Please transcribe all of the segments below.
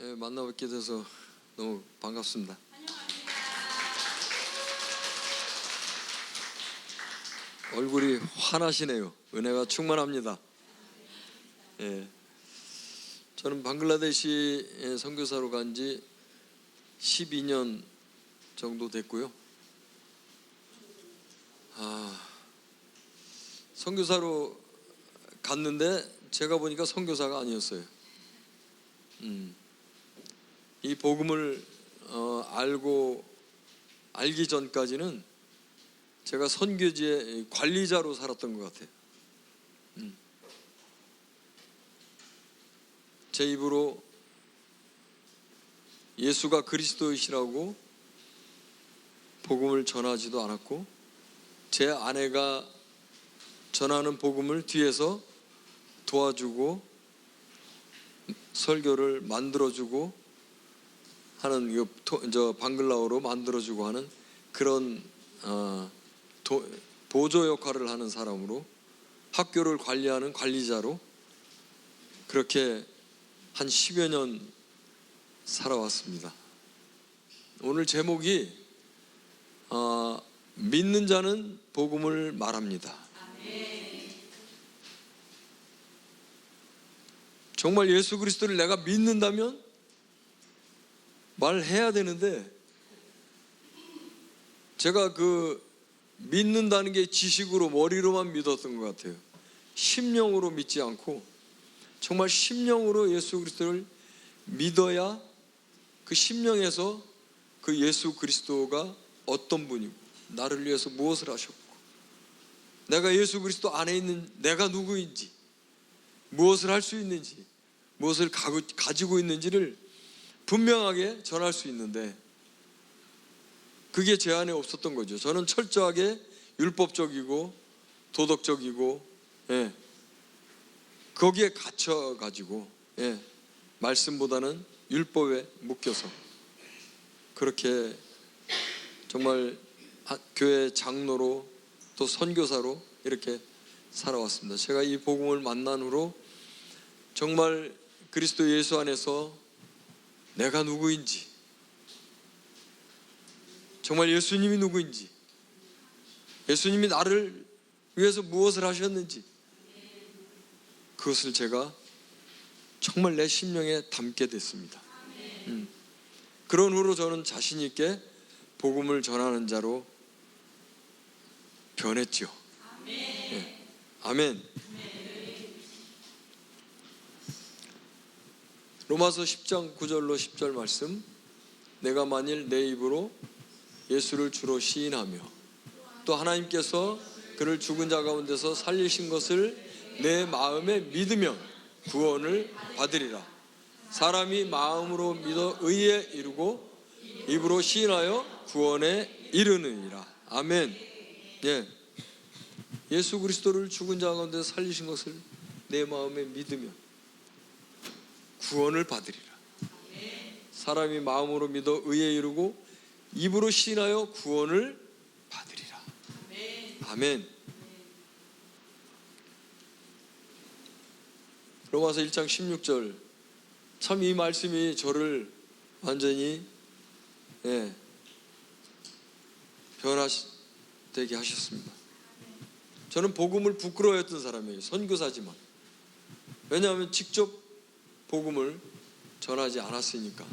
만나뵙게 돼서 너무 반갑습니다. 얼굴이 환하시네요. 은혜가 충만합니다. 저는 방글라데시 선교사로 간 지 12년 정도 됐고요. 선교사로 갔는데 제가 보니까 선교사가 아니었어요. 이 복음을 알기 전까지는 제가 선교지의 관리자로 살았던 것 같아요. 제 입으로 예수가 그리스도이시라고 복음을 전하지도 않았고, 제 아내가 전하는 복음을 뒤에서 도와주고 설교를 만들어주고 하는, 방글라어로 만들어주고 하는 그런 보조 역할을 하는 사람으로, 학교를 관리하는 관리자로 그렇게 한 10여 년 살아왔습니다. 오늘 제목이 믿는 자는 복음을 말합니다. 정말 예수 그리스도를 내가 믿는다면 말해야 되는데, 제가 믿는다는 게 지식으로 머리로만 믿었던 것 같아요. 심령으로 믿지 않고 정말 심령으로 예수 그리스도를 믿어야 그 심령에서 그 예수 그리스도가 어떤 분이고 나를 위해서 무엇을 하셨고, 내가 예수 그리스도 안에 있는 내가 누구인지, 무엇을 할 수 있는지, 무엇을 가지고 있는지를 분명하게 전할 수 있는데, 그게 제 안에 없었던 거죠. 저는 철저하게 율법적이고 도덕적이고 거기에 갇혀가지고 말씀보다는 율법에 묶여서 그렇게 정말 교회 장로로 또 선교사로 이렇게 살아왔습니다. 제가 이 복음을 만난 후로 정말 그리스도 예수 안에서 내가 누구인지, 정말 예수님이 누구인지, 예수님이 나를 위해서 무엇을 하셨는지, 그것을 제가 정말 내 심령에 담게 됐습니다. 그런 후로 저는 자신 있게 복음을 전하는 자로 변했죠. 아멘. 로마서 10장 9절로 10절 말씀, 내가 만일 내 입으로 예수를 주로 시인하며 또 하나님께서 그를 죽은 자 가운데서 살리신 것을 내 마음에 믿으면 구원을 받으리라. 사람이 마음으로 믿어 의에 이르고 입으로 시인하여 구원에 이르느니라. 아멘. 예수 그리스도를 죽은 자 가운데서 살리신 것을 내 마음에 믿으면 구원을 받으리라. 사람이 마음으로 믿어 의에 이르고 입으로 시인하여 구원을 받으리라. 아멘. 로마서 1장 16절, 참 이 말씀이 저를 완전히 변화되게 하셨습니다. 저는 복음을 부끄러워했던 사람이에요. 선교사지만. 왜냐하면 직접 복음을 전하지 않았으니까.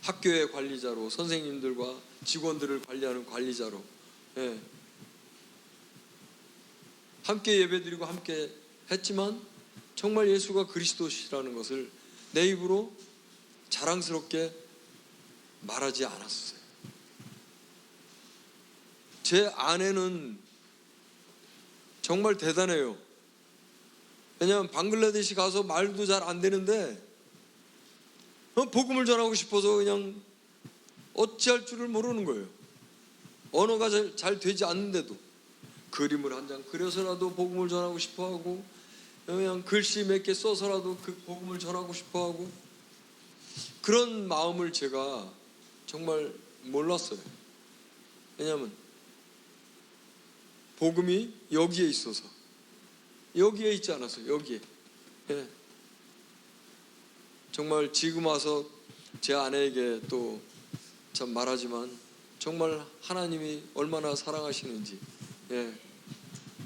학교의 관리자로, 선생님들과 직원들을 관리하는 관리자로 함께 예배드리고 함께 했지만, 정말 예수가 그리스도시라는 것을 내 입으로 자랑스럽게 말하지 않았어요. 제 아내는 정말 대단해요. 왜냐하면 방글라데시 가서 말도 잘 안 되는데 복음을 전하고 싶어서 그냥 어찌할 줄을 모르는 거예요. 언어가 잘 되지 않는데도 그림을 한 장 그려서라도 복음을 전하고 싶어하고, 그냥 글씨 몇 개 써서라도 그 복음을 전하고 싶어하고, 그런 마음을 제가 정말 몰랐어요. 왜냐하면 복음이 여기에 있어서, 여기에 있지 않았어요. 여기에 정말 지금 와서 제 아내에게 또 참 말하지만 정말 하나님이 얼마나 사랑하시는지, 예,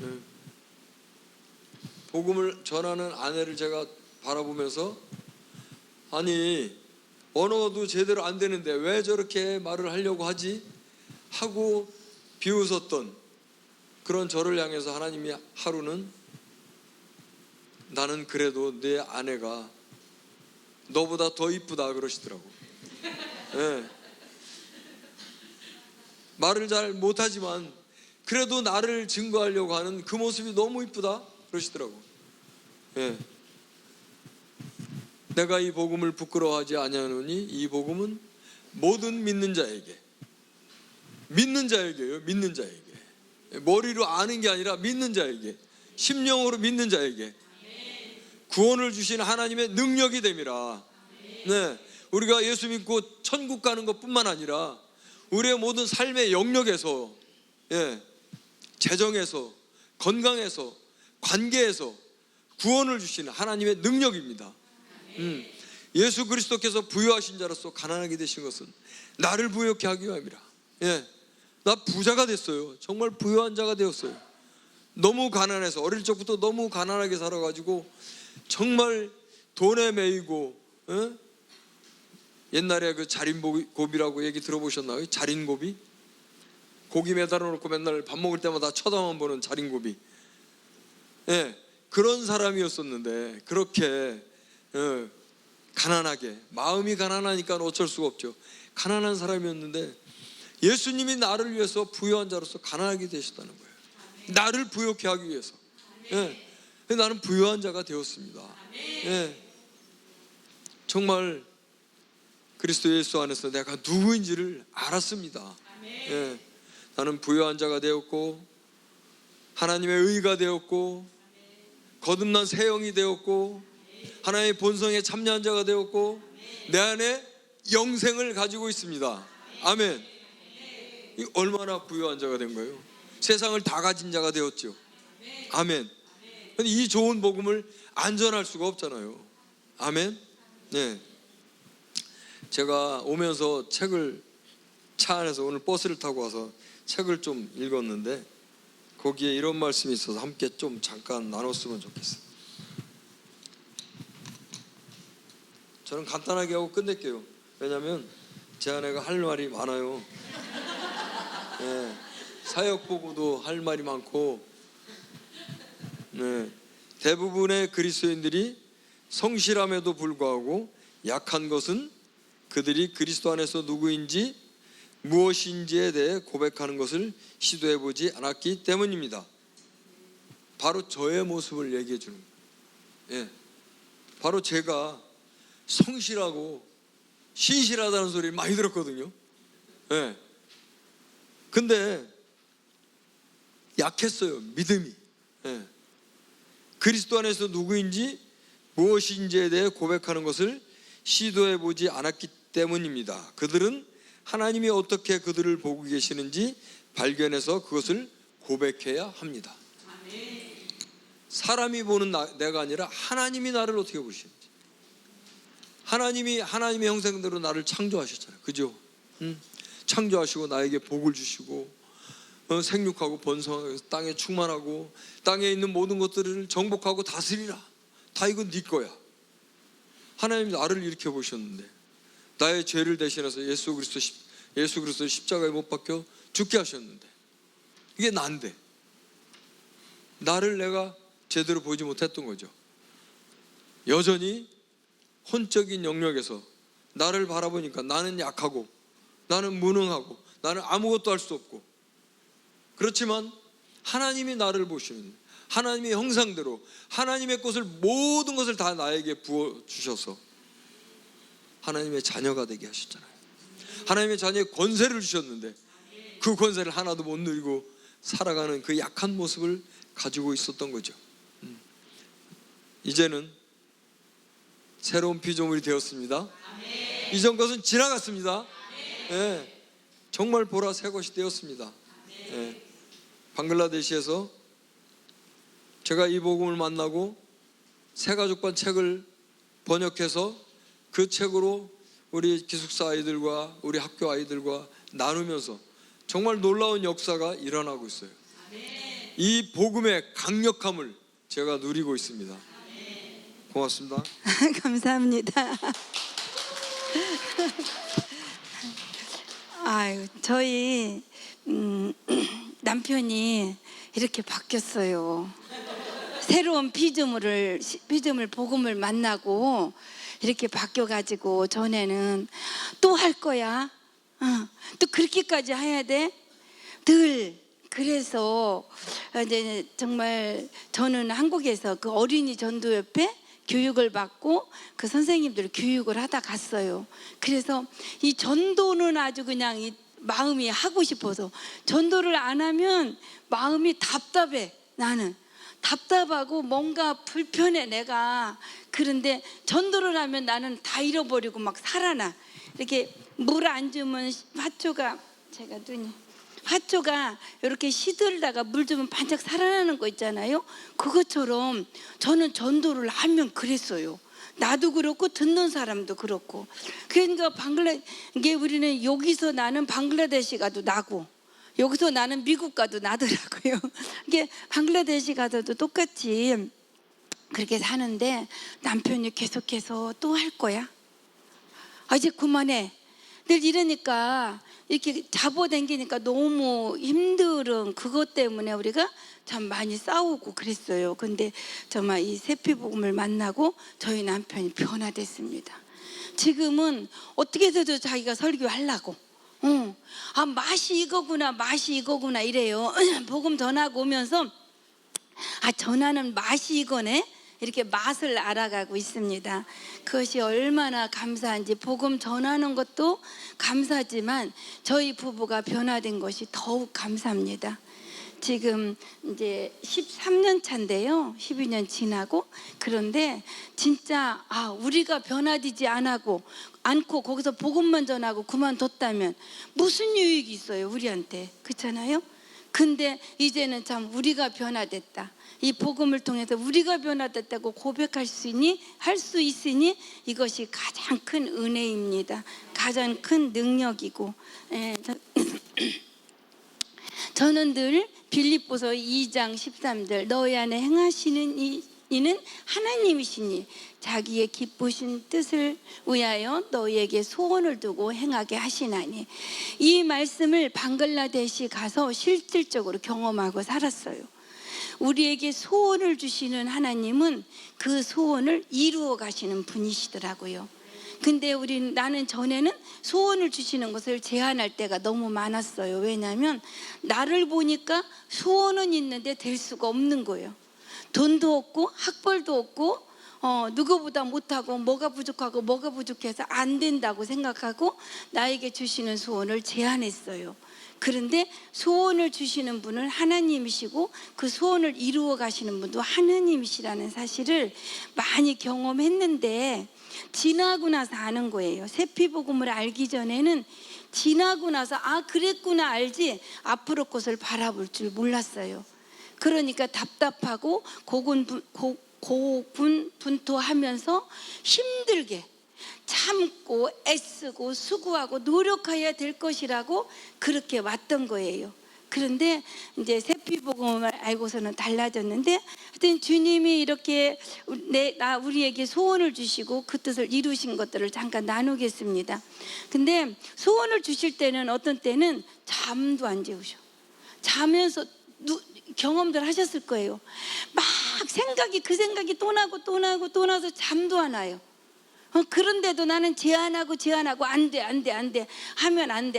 예. 복음을 전하는 아내를 제가 바라보면서, 아니 언어도 제대로 안 되는데 왜 저렇게 말을 하려고 하지? 하고 비웃었던 그런 저를 향해서 하나님이 하루는, 나는 그래도 내 아내가 너보다 더 이쁘다 그러시더라고. 예. 말을 잘 못하지만 그래도 나를 증거하려고 하는 그 모습이 너무 이쁘다 그러시더라고. 예. 내가 이 복음을 부끄러워하지 아니하노니 이 복음은 모든 믿는 자에게, 믿는 자에게요, 믿는 자에게. 머리로 아는 게 아니라 믿는 자에게, 심령으로 믿는 자에게 구원을 주신 하나님의 능력이 됨이라. 네, 우리가 예수 믿고 천국 가는 것뿐만 아니라 우리의 모든 삶의 영역에서, 예, 재정에서, 건강에서, 관계에서 구원을 주시는 하나님의 능력입니다. 예수 그리스도께서 부유하신 자로서 가난하게 되신 것은 나를 부유케 하기 위함이라. 예, 나 부자가 됐어요. 정말 부유한 자가 되었어요. 너무 가난해서, 어릴 적부터 너무 가난하게 살아가지고 정말 돈에 매이고, 예? 옛날에 그 자린고비라고 얘기 들어보셨나요? 자린고비? 고기 매달아 놓고 맨날 밥 먹을 때마다 쳐다만 보는 자린고비. 예, 그런 사람이었었는데, 그렇게 가난하게, 마음이 가난하니까 어쩔 수가 없죠. 가난한 사람이었는데 예수님이 나를 위해서 부유한 자로서 가난하게 되셨다는 거예요. 나를 부유케 하기 위해서. 예, 나는 부유한 자가 되었습니다. 예, 정말 그리스도 예수 안에서 내가 누구인지를 알았습니다. 예, 나는 부유한 자가 되었고 하나님의 의가 되었고 거듭난 새 영이 되었고 하나님의 본성에 참여한 자가 되었고 내 안에 영생을 가지고 있습니다. 아멘. 이 얼마나 부유한 자가 된 거예요. 세상을 다 가진 자가 되었죠. 아멘. 근데 이 좋은 복음을 안 전할 수가 없잖아요. 아멘. 네. 제가 오면서 책을, 차 안에서 오늘 버스를 타고 와서 책을 좀 읽었는데 거기에 이런 말씀이 있어서 함께 좀 잠깐 나눴으면 좋겠어요. 저는 간단하게 하고 끝낼게요. 왜냐하면 제 아내가 할 말이 많아요. 네, 사역 보고도 할 말이 많고, 네, 대부분의 그리스도인들이 성실함에도 불구하고 약한 것은 그들이 그리스도 안에서 누구인지 무엇인지에 대해 고백하는 것을 시도해보지 않았기 때문입니다. 바로 저의 모습을 얘기해 주는 거예요. 예, 바로 제가 성실하고 신실하다는 소리를 많이 들었거든요. 예, 근데 약했어요, 믿음이. 예, 그리스도 안에서 누구인지 무엇인지에 대해 고백하는 것을 시도해보지 않았기 때문입니다. 그들은 하나님이 어떻게 그들을 보고 계시는지 발견해서 그것을 고백해야 합니다. 사람이 보는 내가 아니라 하나님이 나를 어떻게 보시는지. 하나님이 하나님의 형상대로 나를 창조하셨잖아요. 그죠? 창조하시고 나에게 복을 주시고 생육하고 번성하고 땅에 충만하고 땅에 있는 모든 것들을 정복하고 다스리라. 다 이건 네 거야. 하나님이 나를 이렇게 보셨는데 나의 죄를 대신해서 예수 그리스도 십자가에 못 박혀 죽게 하셨는데 이게 난데 나를 내가 제대로 보지 못했던 거죠. 여전히 혼적인 영역에서 나를 바라보니까 나는 약하고 나는 무능하고 나는 아무것도 할 수 없고, 그렇지만 하나님이 나를 보시는 하나님의 형상대로 하나님의 것을, 모든 것을 다 나에게 부어주셔서 하나님의 자녀가 되게 하셨잖아요. 하나님의 자녀의 권세를 주셨는데 그 권세를 하나도 못 누리고 살아가는 그 약한 모습을 가지고 있었던 거죠. 이제는 새로운 피조물이 되었습니다. 이전 것은 지나갔습니다. 예, 정말 보라 새 것이 되었습니다. 예, 방글라데시에서 제가 이 복음을 만나고 새가족반 책을 번역해서 그 책으로 우리 기숙사 아이들과 우리 학교 아이들과 나누면서 정말 놀라운 역사가 일어나고 있어요. 이 복음의 강력함을 제가 누리고 있습니다. 고맙습니다. 감사합니다. 아유, 저희 남편이 이렇게 바뀌었어요. 새로운 피조물 복음을 만나고 이렇게 바뀌어가지고, 전에는 또 할 거야, 또 그렇게까지 해야 돼, 늘. 그래서 이제 정말 저는 한국에서 그 어린이 전도협회 교육을 받고 그 선생님들 교육을 하다 갔어요. 그래서 이 전도는 아주 그냥 이 마음이 하고 싶어서, 전도를 안 하면 마음이 답답해. 나는 답답하고 뭔가 불편해 내가. 그런데 전도를 하면 나는 다 잃어버리고 막 살아나. 이렇게 물 안 주면 화초가, 제가 눈이 화초가 이렇게 시들다가 물 주면 반짝 살아나는 거 있잖아요. 그것처럼 저는 전도를 하면 그랬어요. 나도 그렇고 듣는 사람도 그렇고. 그러니까 이게 우리는 여기서 나는 방글라데시 가도 나고, 여기서 나는 미국 가도 나더라고요. 이게 방글라데시 가서도 똑같이 그렇게 사는데, 남편이 계속해서 또 할 거야, 이제 그만해, 늘 이러니까 이렇게 잡아당기니까 너무 힘들은 그것 때문에 우리가 참 많이 싸우고 그랬어요. 근데 정말 이 세피복음을 만나고 저희 남편이 변화됐습니다. 지금은 어떻게 해서도 자기가 설교하려고, 맛이 이거구나 이래요. 복음 전하고 오면서 전하는 맛이 이거네, 이렇게 맛을 알아가고 있습니다. 그것이 얼마나 감사한지. 복음 전하는 것도 감사하지만 저희 부부가 변화된 것이 더욱 감사합니다. 지금 이제 13년 차인데요, 12년 지나고. 그런데 진짜 우리가 변화되지 않고 거기서 복음만 전하고 그만뒀다면 무슨 유익이 있어요 우리한테, 그렇잖아요. 근데 이제는 참 우리가 변화됐다, 이 복음을 통해서 우리가 변화됐다고 고백할 수 있으니 이것이 가장 큰 은혜입니다. 가장 큰 능력이고. 저는 늘 빌립보서 2장 13절, 너희 안에 행하시는 이는 하나님이시니 자기의 기쁘신 뜻을 위하여 너희에게 소원을 두고 행하게 하시나니. 이 말씀을 방글라데시 가서 실질적으로 경험하고 살았어요. 우리에게 소원을 주시는 하나님은 그 소원을 이루어 가시는 분이시더라고요. 근데 나는 전에는 소원을 주시는 것을 제한할 때가 너무 많았어요. 왜냐하면 나를 보니까 소원은 있는데 될 수가 없는 거예요. 돈도 없고 학벌도 없고 누구보다 못하고 뭐가 부족해서 안 된다고 생각하고 나에게 주시는 소원을 제한했어요. 그런데 소원을 주시는 분은 하나님이시고 그 소원을 이루어 가시는 분도 하나님이시라는 사실을 많이 경험했는데, 지나고 나서 아는 거예요. 세피복음을 알기 전에는 지나고 나서 그랬구나 알지, 앞으로 것을 바라볼 줄 몰랐어요. 그러니까 답답하고 고군분투하면서 힘들게 참고 애쓰고 수고하고 노력해야 될 것이라고 그렇게 왔던 거예요. 그런데 이제 세피복음을 알고서는 달라졌는데, 하여튼 주님이 이렇게 우리에게 소원을 주시고 그 뜻을 이루신 것들을 잠깐 나누겠습니다. 근데 소원을 주실 때는 어떤 때는 잠도 안 재우셔. 자면서 경험들 하셨을 거예요. 막 그 생각이 또 나서 잠도 안 와요. 그런데도 나는 제안하고 안 돼 하면 안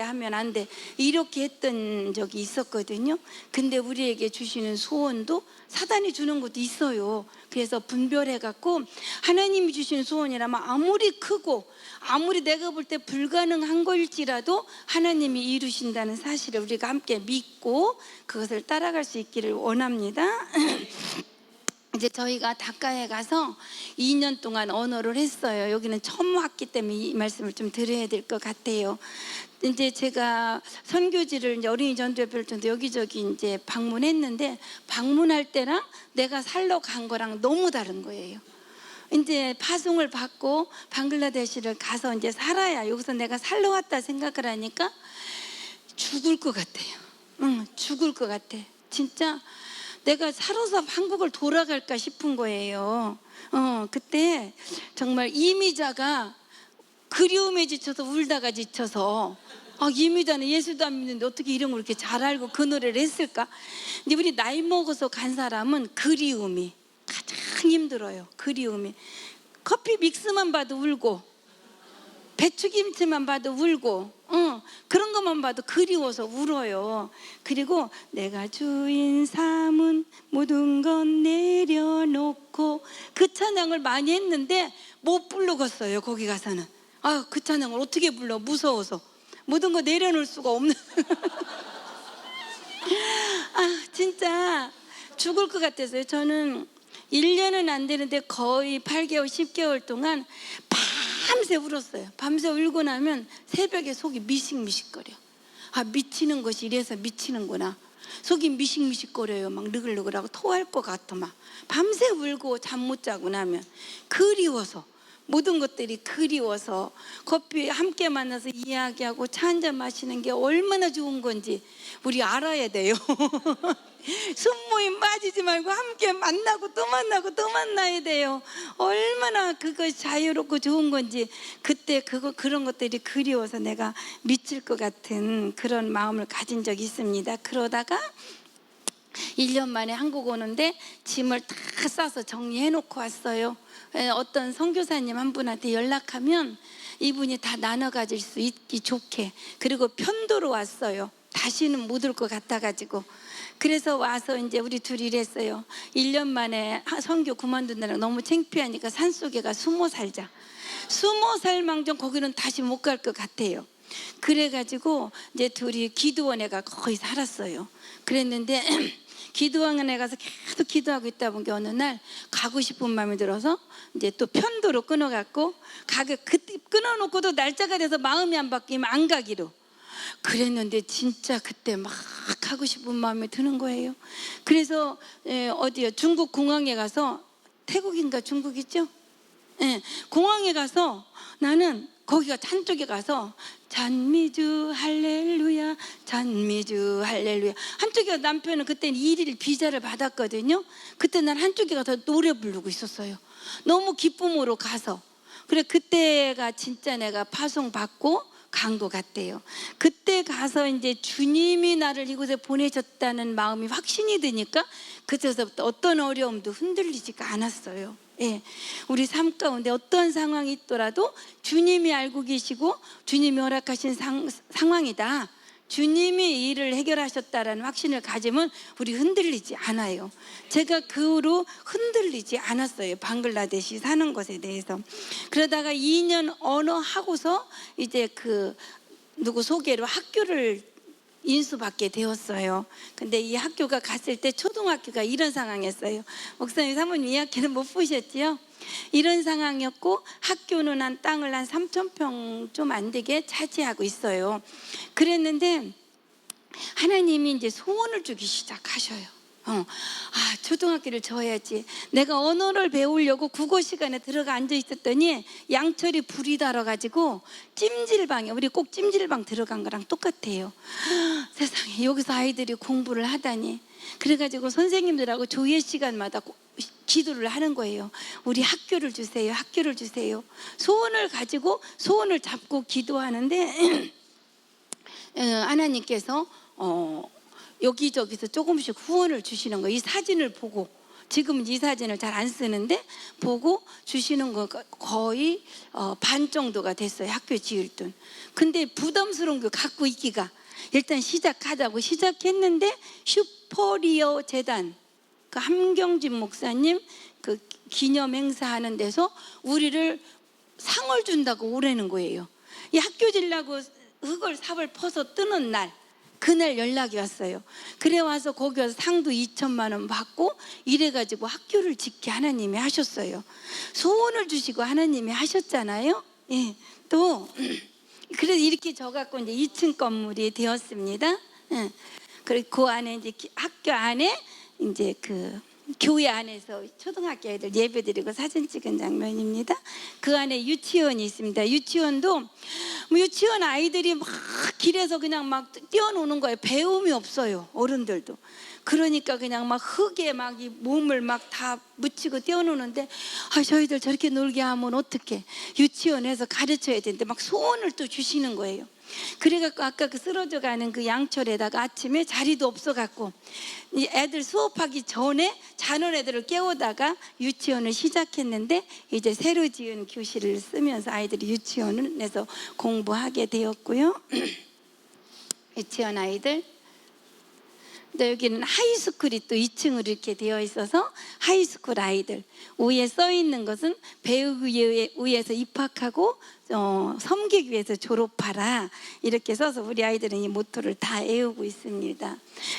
돼 이렇게 했던 적이 있었거든요. 근데 우리에게 주시는 소원도 사단이 주는 것도 있어요. 그래서 분별해갖고 하나님이 주시는 소원이라면 아무리 크고 아무리 내가 볼 때 불가능한 거일지라도 하나님이 이루신다는 사실을 우리가 함께 믿고 그것을 따라갈 수 있기를 원합니다. 이제 저희가 닷가에 가서 2년 동안 언어를 했어요. 여기는 처음 왔기 때문에 이 말씀을 좀 드려야 될 것 같아요. 이제 제가 선교지를 이제 어린이 전도협회를 통해서 여기저기 이제 방문했는데, 방문할 때랑 내가 살러 간 거랑 너무 다른 거예요. 이제 파송을 받고 방글라데시를 가서 이제 살아야, 여기서 내가 살러 왔다 생각을 하니까 죽을 것 같아요. 죽을 것 같아. 진짜 내가 살아서 한국을 돌아갈까 싶은 거예요. 그때 정말 이미자가 그리움에 지쳐서 울다가 지쳐서, 이미자는 예수도 안 믿는데 어떻게 이런 걸 이렇게 잘 알고 그 노래를 했을까? 근데 우리 나이 먹어서 간 사람은 그리움이 가장 힘들어요. 그리움이. 커피 믹스만 봐도 울고, 배추김치만 봐도 울고, 그런 것만 봐도 그리워서 울어요. 그리고 내가 주인 삼은 모든 건 내려놓고, 그 찬양을 많이 했는데 못 부르겠어요. 거기 가서는. 그 찬양을 어떻게 불러? 무서워서 모든 거 내려놓을 수가 없는. 진짜 죽을 것 같아서요. 저는 1년은 안 되는데 거의 8개월 10개월 동안 밤새 울었어요. 밤새 울고 나면 새벽에 속이 미식미식거려. 미치는 것이 이래서 미치는구나. 속이 미식미식거려요. 막 느글느글하고 토할 것 같아. 막 밤새 울고 잠 못 자고 나면 그리워서, 모든 것들이 그리워서, 커피 함께 만나서 이야기하고 차 한잔 마시는 게 얼마나 좋은 건지 우리 알아야 돼요. 순모임 빠지지 말고 함께 만나고 또 만나고 또 만나야 돼요. 얼마나 그것이 자유롭고 좋은 건지. 그때 그런 것들이 그리워서 내가 미칠 것 같은 그런 마음을 가진 적이 있습니다. 그러다가 1년 만에 한국 오는데 짐을 다 싸서 정리해 놓고 왔어요. 어떤 선교사님 한 분한테 연락하면 이분이 다 나눠 가질 수 있기 좋게, 그리고 편도로 왔어요. 다시는 못 올 것 같아가지고. 그래서 와서 이제 우리 둘이 이랬어요. 1년 만에 선교 그만둔다는 너무 창피하니까 산속에 가 숨어 살자. 숨어 살 망정 거기는 다시 못 갈 것 같아요. 그래가지고 이제 둘이 기도원에 가 거의 살았어요. 그랬는데 기도원에 가서 계속 기도하고 있다 보니까 어느 날 가고 싶은 마음이 들어서 이제 또 편도로 끊어갖고 그때 끊어놓고도 날짜가 돼서 마음이 안 바뀌면 안 가기로 그랬는데, 진짜 그때 막 가고 싶은 마음이 드는 거예요. 그래서 어디요? 중국 공항에 가서, 태국인가 중국이죠? 공항에 가서 나는 거기가 한쪽에 가서 잔미주 할렐루야 잔미주 할렐루야, 한쪽에 남편은 그때는 1일 비자를 받았거든요. 그때 난 한쪽에 가서 노래 부르고 있었어요. 너무 기쁨으로 가서. 그래, 그때가 진짜 내가 파송 받고 간 것 같아요. 그때 가서 이제 주님이 나를 이곳에 보내셨다는 마음이 확신이 드니까 그때서부터 어떤 어려움도 흔들리지가 않았어요. 우리 삶 가운데 어떤 상황이 있더라도 주님이 알고 계시고 주님이 허락하신 상황이다, 주님이 일을 해결하셨다라는 확신을 가지면 우리 흔들리지 않아요. 제가 그 후로 흔들리지 않았어요. 방글라데시 사는 것에 대해서. 그러다가 2년 언어 하고서 이제 누구 소개로 학교를 인수받게 되었어요. 근데 이 학교가 갔을 때 초등학교가 이런 상황이었어요. 목사님, 사모님 이 학교는 못 보셨지요? 이런 상황이었고, 학교는 한 땅을 한 3,000평 좀 안 되게 차지하고 있어요. 그랬는데 하나님이 이제 소원을 주기 시작하셔요. 초등학교를 져야지. 내가 언어를 배우려고 국어 시간에 들어가 앉아 있었더니 양철이 불이 달아가지고 찜질방에, 우리 꼭 찜질방 들어간 거랑 똑같아요. 세상에, 여기서 아이들이 공부를 하다니. 그래가지고 선생님들하고 조회 시간마다 기도를 하는 거예요. 우리 학교를 주세요, 학교를 주세요. 소원을 가지고 소원을 잡고 기도하는데 하나님께서 여기저기서 조금씩 후원을 주시는 거예요. 이 사진을 보고, 지금은 이 사진을 잘 안 쓰는데 보고 주시는 거가 거의 반 정도가 됐어요. 학교 지을 돈. 근데 부담스러운 거 갖고 있기가, 일단 시작하자고 시작했는데 슈퍼리어 재단, 그 함경진 목사님 그 기념 행사하는 데서 우리를 상을 준다고 오라는 거예요. 이 학교 지려고 흙을 삽을 퍼서 뜨는 날, 그날 연락이 왔어요. 그래 와서 거기 와서 상도 2천만 원 받고 이래가지고 학교를 짓게 하나님이 하셨어요. 소원을 주시고 하나님이 하셨잖아요. 또 그래서 이렇게 져갖고 이제 2층 건물이 되었습니다. 그리고 그 안에 이제 학교 안에 이제 그 교회 안에서 초등학교 애들 예배드리고 사진 찍은 장면입니다. 그 안에 유치원이 있습니다. 유치원도 뭐 유치원 아이들이 막 길에서 그냥 막 뛰어노는 거예요. 배움이 없어요. 어른들도. 그러니까 그냥 막 흙에 막 이 몸을 막 다 묻히고 뛰어노는데, 저희들 저렇게 놀게 하면 어떡해. 유치원에서 가르쳐야 되는데 막 소원을 또 주시는 거예요. 그래갖고 아까 그 쓰러져 가는 그 양철에다가 아침에 자리도 없어갖고 이 애들 수업하기 전에 자는 애들을 깨우다가 유치원을 시작했는데, 이제 새로 지은 교실을 쓰면서 아이들이 유치원에서 공부하게 되었고요. 유치원 아이들. 근데 여기는 하이스쿨이 또 2층으로 이렇게 되어 있어서 하이스쿨 아이들. 위에 써 있는 것은 배우기 위해서 입학하고 섬기기 위해서 졸업하라, 이렇게 써서 우리 아이들은 이 모토를 다 외우고 있습니다.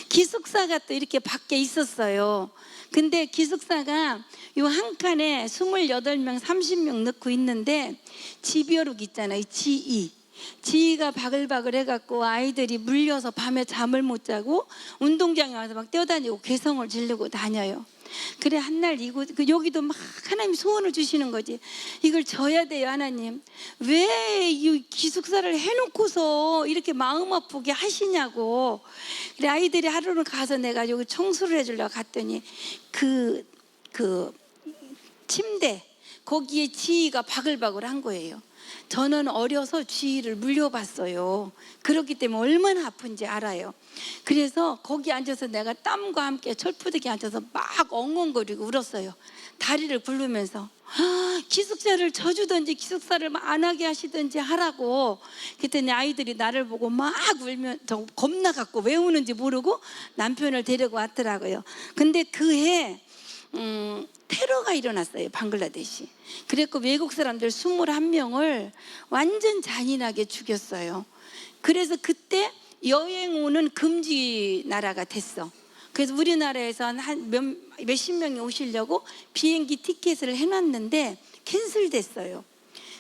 기숙사가 또 이렇게 밖에 있었어요. 근데 기숙사가 요 한 칸에 28명 30명 넣고 있는데, 지벼룩 있잖아요. 지희가 바글바글 해갖고 아이들이 물려서 밤에 잠을 못 자고 운동장에 와서 막 뛰어다니고 괴성을 지르고 다녀요. 그래 한날 여기도 막 하나님 소원을 주시는 거지. 이걸 져야 돼요. 하나님, 왜 이 기숙사를 해놓고서 이렇게 마음 아프게 하시냐고. 그래 아이들이 하루는 가서 내가 여기 청소를 해주려고 갔더니 그 침대 거기에 지희가 바글바글 한 거예요. 저는 어려서 지희를 물려봤어요. 그렇기 때문에 얼마나 아픈지 알아요. 그래서 거기 앉아서 내가 땀과 함께 철푸대기 앉아서 막 엉엉거리고 울었어요. 다리를 굴르면서 기숙사를 져주든지 기숙사를 안 하게 하시든지 하라고. 그랬더니 아이들이 나를 보고 막 울면, 저 겁나 갖고 왜 우는지 모르고 남편을 데리고 왔더라고요. 근데 그해 테러가 일어났어요. 방글라데시. 그래서 외국 사람들 21명을 완전 잔인하게 죽였어요. 그래서 그때 여행 오는 금지 나라가 됐어. 그래서 우리나라에서 한 몇십 명이 오시려고 비행기 티켓을 해놨는데 캔슬됐어요.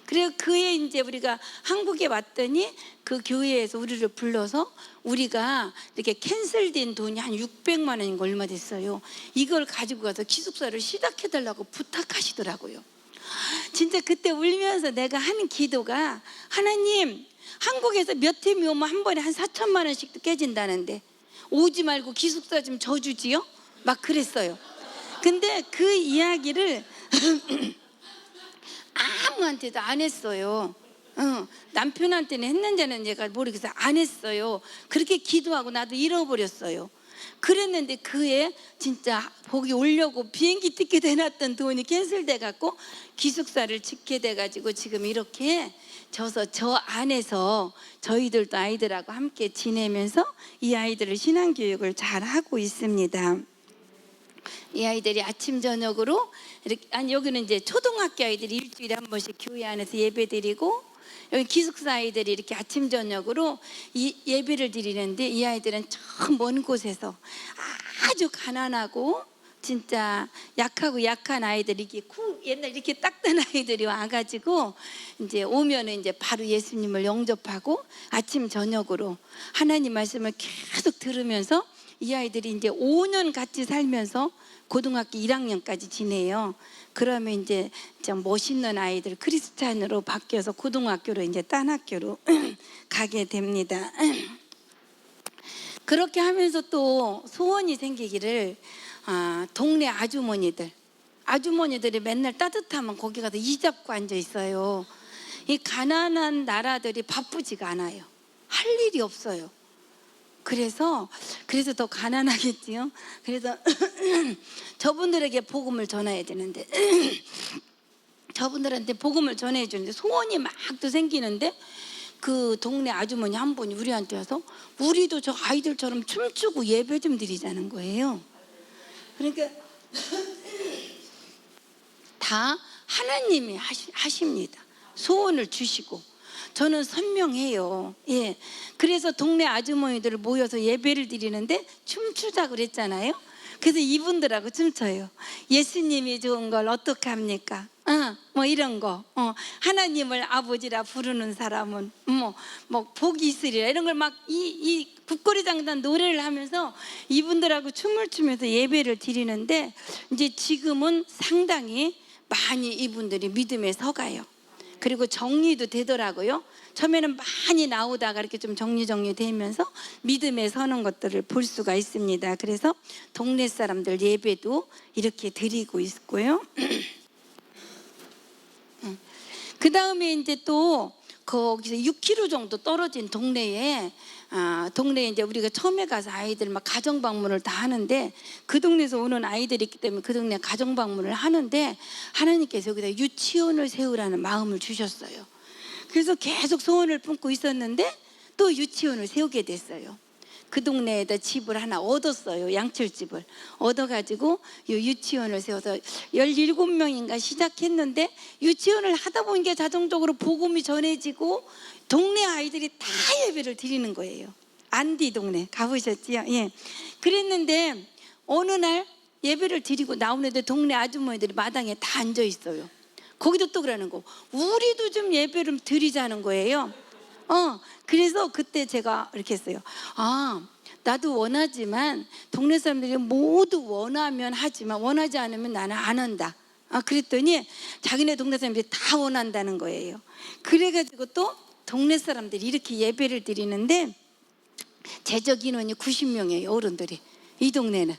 그래서 그해 이제 우리가 한국에 왔더니 그 교회에서 우리를 불러서 우리가 이렇게 캔슬된 돈이 한 600만 원인가 얼마 됐어요. 이걸 가지고 가서 기숙사를 시작해달라고 부탁하시더라고요. 진짜 그때 울면서 내가 하는 기도가, 하나님, 한국에서 몇 팀이 오면 한 번에 한 4천만 원씩도 깨진다는데 오지 말고 기숙사 좀 져주지요? 막 그랬어요. 근데 그 이야기를 아무한테도 안 했어요. 남편한테는 했는지는 제가 모르겠어요. 안 했어요. 그렇게 기도하고 나도 잃어버렸어요. 그랬는데 그해 진짜 거기 오려고 비행기 티켓 해놨던 돈이 캔슬돼 갖고 기숙사를 짓게 돼 가지고 지금 이렇게 저 안에서 저희들도 아이들하고 함께 지내면서 이 아이들을 신앙교육을 잘 하고 있습니다. 이 아이들이 아침 저녁으로 이렇게, 여기는 이제 초등학교 아이들이 일주일에 한 번씩 교회 안에서 예배드리고, 여기 기숙사 아이들이 이렇게 아침 저녁으로 예배를 드리는데, 이 아이들은 저 먼 곳에서 아주 가난하고 진짜 약하고 약한 아이들이 옛날 이렇게 딱던 아이들이 와가지고 이제 오면은 이제 바로 예수님을 영접하고 아침 저녁으로 하나님 말씀을 계속 들으면서 이 아이들이 이제 5년 같이 살면서 고등학교 1학년까지 지내요. 그러면 이제 좀 멋있는 아이들 크리스찬으로 바뀌어서 고등학교로 이제 딴 학교로 가게 됩니다. 그렇게 하면서 또 소원이 생기기를, 동네 아주머니들이 맨날 따뜻하면 거기 가서 이잡고 앉아 있어요. 이 가난한 나라들이 바쁘지가 않아요. 할 일이 없어요. 그래서 더 가난하겠지요. 그래서 저분들에게 복음을 전해야 되는데 저분들한테 복음을 전해 주는데 소원이 막 또 생기는데, 그 동네 아주머니 한 분이 우리한테 와서 우리도 저 아이들처럼 춤추고 예배 좀 드리자는 거예요. 그러니까 다 하나님이 하십니다. 소원을 주시고 저는 선명해요. 예. 그래서 동네 아주머니들을 모여서 예배를 드리는데 춤추자 그랬잖아요. 그래서 이분들하고 춤춰요. 예수님이 좋은 걸 어떻게 합니까? 뭐 이런 거, 하나님을 아버지라 부르는 사람은 뭐 복이 있으리라 이런 걸 막 이 국거리 장단 노래를 하면서 이분들하고 춤을 추면서 예배를 드리는데 이제 지금은 상당히 많이 이분들이 믿음에 서가요. 그리고 정리도 되더라고요. 처음에는 많이 나오다가 이렇게 좀 정리되면서 믿음에 서는 것들을 볼 수가 있습니다. 그래서 동네 사람들 예배도 이렇게 드리고 있고요. 그 다음에 이제 또 거기서 6km 정도 떨어진 동네에 이제 우리가 처음에 가서 아이들 막 가정 방문을 다 하는데 그 동네에서 오는 아이들이 있기 때문에 그 동네 가정 방문을 하는데 하나님께서 여기다 유치원을 세우라는 마음을 주셨어요. 그래서 계속 소원을 품고 있었는데 또 유치원을 세우게 됐어요. 그 동네에다 집을 하나 얻었어요. 양철집을 얻어가지고 유치원을 세워서 17명인가 시작했는데 유치원을 하다 보니까 자동적으로 복음이 전해지고 동네 아이들이 다 예배를 드리는 거예요. 안디 동네 가보셨지요? 예. 그랬는데 어느 날 예배를 드리고 나오는데 동네 아주머니들이 마당에 다 앉아 있어요. 거기도 또 그러는 거, 우리도 좀 예배를 드리자는 거예요. 그래서 그때 제가 이렇게 했어요. 나도 원하지만 동네 사람들이 모두 원하면 하지만 원하지 않으면 나는 안 한다. 그랬더니 자기네 동네 사람들이 다 원한다는 거예요. 그래가지고 또 동네 사람들이 이렇게 예배를 드리는데 제적 인원이 90명이에요. 어른들이 이 동네는.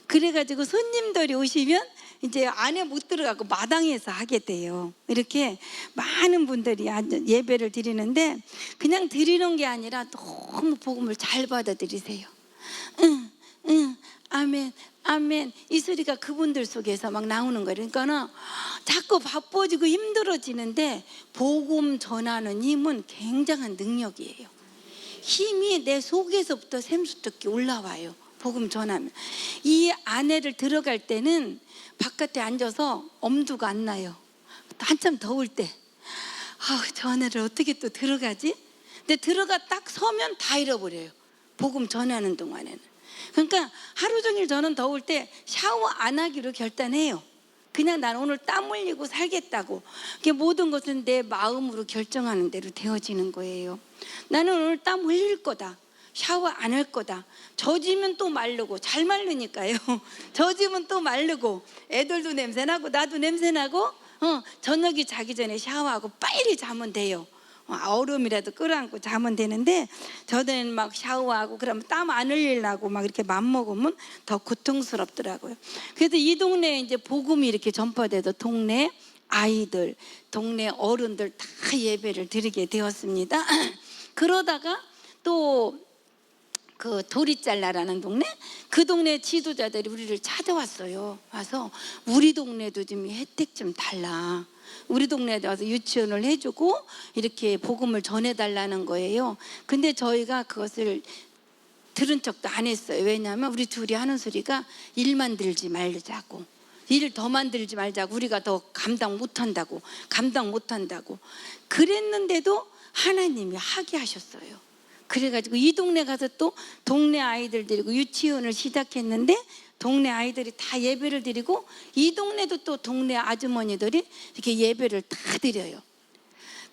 그래가지고 손님들이 오시면 이제 안에 못 들어가고 마당에서 하게 돼요. 이렇게 많은 분들이 예배를 드리는데 그냥 드리는 게 아니라 너무 복음을 잘 받아들이세요. 응, 아멘, 아멘. 이 소리가 그분들 속에서 막 나오는 거예요. 그러니까는 자꾸 바빠지고 힘들어지는데 복음 전하는 힘은 굉장한 능력이에요. 힘이 내 속에서부터 샘솟게 올라와요. 복음 전하면. 이 안에를 들어갈 때는 바깥에 앉아서 엄두가 안 나요. 한참 더울 때 저 안에를 어떻게 또 들어가지? 근데 들어가 딱 서면 다 잃어버려요. 복음 전하는 동안에는. 그러니까 하루 종일 저는 더울 때 샤워 안 하기로 결단해요. 그냥 난 오늘 땀 흘리고 살겠다고. 모든 것은 내 마음으로 결정하는 대로 되어지는 거예요. 나는 오늘 땀 흘릴 거다. 샤워 안 할 거다. 젖으면 또 마르고, 잘 마르니까요. 젖으면 또 마르고, 애들도 냄새나고 나도 냄새나고, 저녁이 자기 전에 샤워하고 빨리 자면 돼요. 얼음이라도 끌어안고 자면 되는데 저는 막 샤워하고 그러면 땀 안 흘리려고 막 이렇게 맘먹으면 더 고통스럽더라고요. 그래서 이 동네에 이제 복음이 이렇게 전파돼서 동네 아이들, 동네 어른들 다 예배를 드리게 되었습니다. 그러다가 또 그 도리잘라라는 동네, 그 동네 지도자들이 우리를 찾아왔어요. 와서 우리 동네도 좀 혜택 좀 달라. 우리 동네에 와서 유치원을 해주고 이렇게 복음을 전해달라는 거예요. 근데 저희가 그것을 들은 척도 안 했어요. 왜냐하면 우리 둘이 하는 소리가 일만 들지 말자고, 일을 더 만들지 말자고, 우리가 더 감당 못한다고 그랬는데도 하나님이 하게 하셨어요. 그래가지고 이 동네 가서 또 동네 아이들 데리고 유치원을 시작했는데 동네 아이들이 다 예배를 드리고 이 동네도 또 동네 아주머니들이 이렇게 예배를 다 드려요.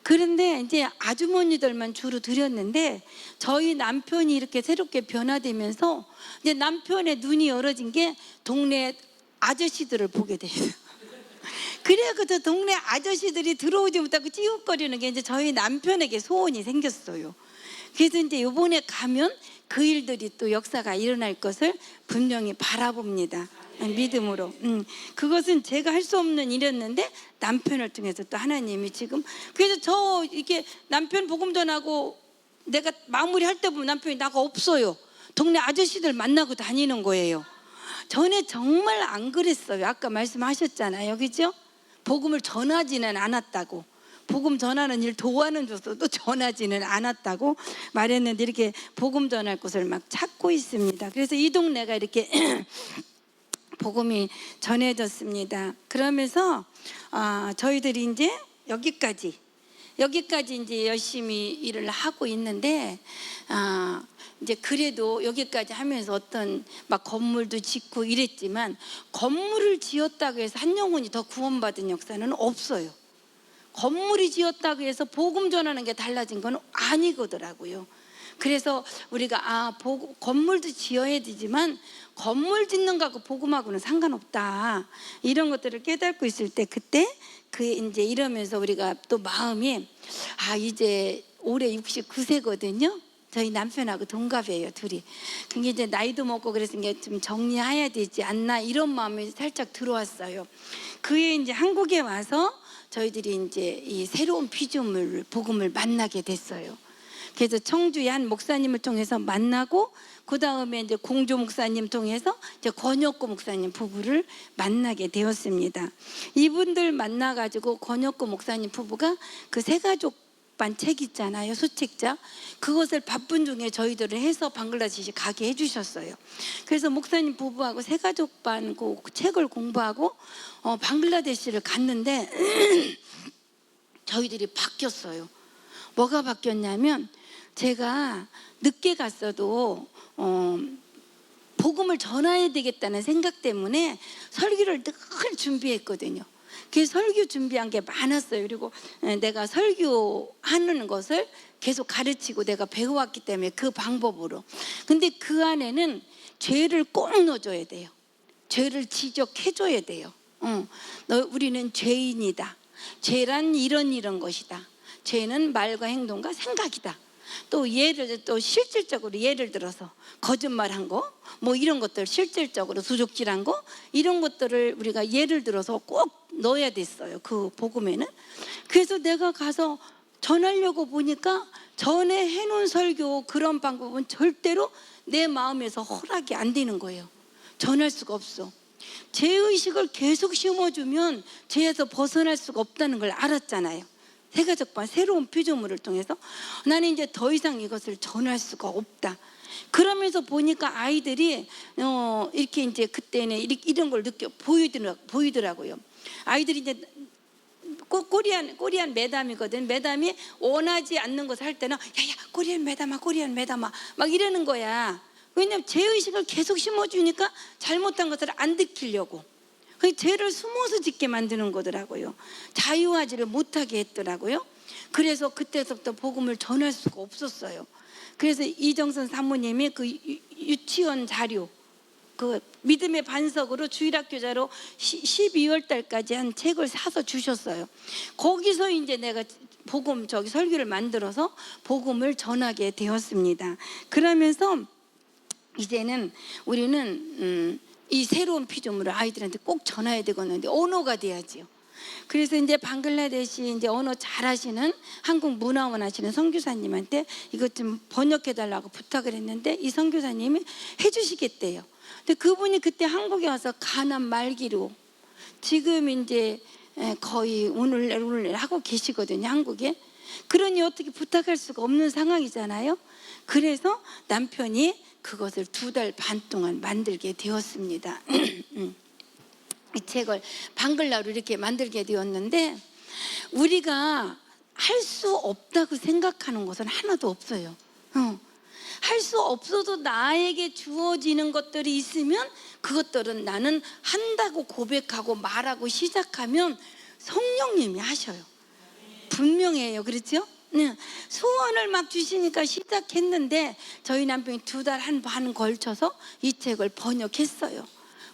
그런데 이제 아주머니들만 주로 드렸는데 저희 남편이 이렇게 새롭게 변화되면서 이제 남편의 눈이 열어진 게 동네 아저씨들을 보게 돼요. 그래서 동네 아저씨들이 들어오지 못하고 찌웃거리는 게 이제 저희 남편에게 소원이 생겼어요. 그래서 이제 이번에 가면 그 일들이 또 역사가 일어날 것을 분명히 바라봅니다. 믿음으로. 그것은 제가 할 수 없는 일이었는데 남편을 통해서 또 하나님이 지금, 그래서 저 이렇게 남편 복음 전하고 내가 마무리할 때 보면 남편이 나가 없어요. 동네 아저씨들 만나고 다니는 거예요. 전에 정말 안 그랬어요. 아까 말씀하셨잖아요, 그죠? 복음을 전하지는 않았다고. 복음 전하는 일 도와는 줬어도 전하지는 않았다고 말했는데 이렇게 복음 전할 곳을 막 찾고 있습니다. 그래서 이 동네가 이렇게 복음이 전해졌습니다. 그러면서 저희들이 이제 여기까지 여기까지 이제 열심히 일을 하고 있는데, 이제 그래도 여기까지 하면서 어떤 막 건물도 짓고 이랬지만, 건물을 지었다고 해서 한 영혼이 더 구원받은 역사는 없어요. 건물이 지었다고 해서 복음 전하는 게 달라진 건 아니거더라고요. 그래서 우리가 건물도 지어야 되지만 건물 짓는 거하고 복음하고는 상관없다, 이런 것들을 깨닫고 있을 때, 그때 이제 이러면서 우리가 또 마음이, 이제 올해 69세거든요. 저희 남편하고 동갑이에요, 둘이. 근데 이제 나이도 먹고 그래서 이게 좀 정리해야 되지 않나, 이런 마음이 살짝 들어왔어요. 그에 이제 한국에 와서 저희들이 이제 이 새로운 피조물 복음을 만나게 됐어요. 그래서 청주의 한 목사님을 통해서 만나고, 그 다음에 이제 공조 목사님 통해서 이제 권혁구 목사님 부부를 만나게 되었습니다. 이분들 만나가지고 권혁구 목사님 부부가 그 새가족반 책 있잖아요, 수책자. 그것을 바쁜 중에 저희들을 해서 방글라데시 가게 해주셨어요. 그래서 목사님 부부하고 새가족반 그 책을 공부하고 방글라데시를 갔는데 저희들이 바뀌었어요. 뭐가 바뀌었냐면, 제가 늦게 갔어도 복음을 전해야 되겠다는 생각 때문에 설교를 늘 준비했거든요. 그래서 설교 준비한 게 많았어요. 그리고 내가 설교하는 것을 계속 가르치고 내가 배워왔기 때문에 그 방법으로. 근데 그 안에는 죄를 꼭 넣어줘야 돼요. 죄를 지적해줘야 돼요. 우리는 죄인이다. 죄란 이런 것이다. 죄는 말과 행동과 생각이다. 또 실질적으로 예를 들어서 거짓말한 거, 뭐 이런 것들, 실질적으로 도적질한 거, 이런 것들을 우리가 예를 들어서 꼭 넣어야 됐어요, 그 복음에는. 그래서 내가 가서 전하려고 보니까 전에 해놓은 설교 그런 방법은 절대로 내 마음에서 허락이 안 되는 거예요. 전할 수가 없어. 죄의식을 계속 심어주면 죄에서 벗어날 수가 없다는 걸 알았잖아요. 새가족반 새로운 피조물을 통해서 나는 이제 더 이상 이것을 전할 수가 없다. 그러면서 보니까 아이들이 이렇게 이제 그때는 이런 걸 보이더라고요. 아이들이 이제 코리안 매담이거든. 매담이 원하지 않는 것을 할 때는 야야 코리안 매담아 막 이러는 거야. 왜냐면 죄의식을 계속 심어주니까 잘못한 것을 안 들키려고, 그 죄를 숨어서 짓게 만드는 거더라고요. 자유하지를 못하게 했더라고요. 그래서 그때서부터 복음을 전할 수가 없었어요. 그래서 이정선 사모님이 그 유치원 자료, 그 믿음의 반석으로 주일학교자로 12월 달까지 한 책을 사서 주셨어요. 거기서 이제 내가 설교를 만들어서 복음을 전하게 되었습니다. 그러면서 이제는 우리는 이 새로운 피조물을 아이들한테 꼭 전해야 되겠는데 언어가 돼야지요. 그래서 이제 방글라데시 이제 언어 잘하시는 한국 문화원 하시는 선교사님한테 이것 좀 번역해 달라고 부탁을 했는데 이 선교사님이 해주시겠대요. 근데 그분이 그때 한국에 와서 가난 말기로 지금 이제 거의 오늘 하고 계시거든요, 한국에. 그러니 어떻게 부탁할 수가 없는 상황이잖아요. 그래서 남편이 그것을 2달 반 동안 만들게 되었습니다. 이 책을 방글라로 이렇게 만들게 되었는데, 우리가 할 수 없다고 생각하는 것은 하나도 없어요. 할 수 없어도 나에게 주어지는 것들이 있으면 그것들은 나는 한다고 고백하고 말하고 시작하면 성령님이 하셔요. 분명해요. 그렇죠? 소원을 막 주시니까 시작했는데 저희 남편이 2달 반 걸쳐서 이 책을 번역했어요.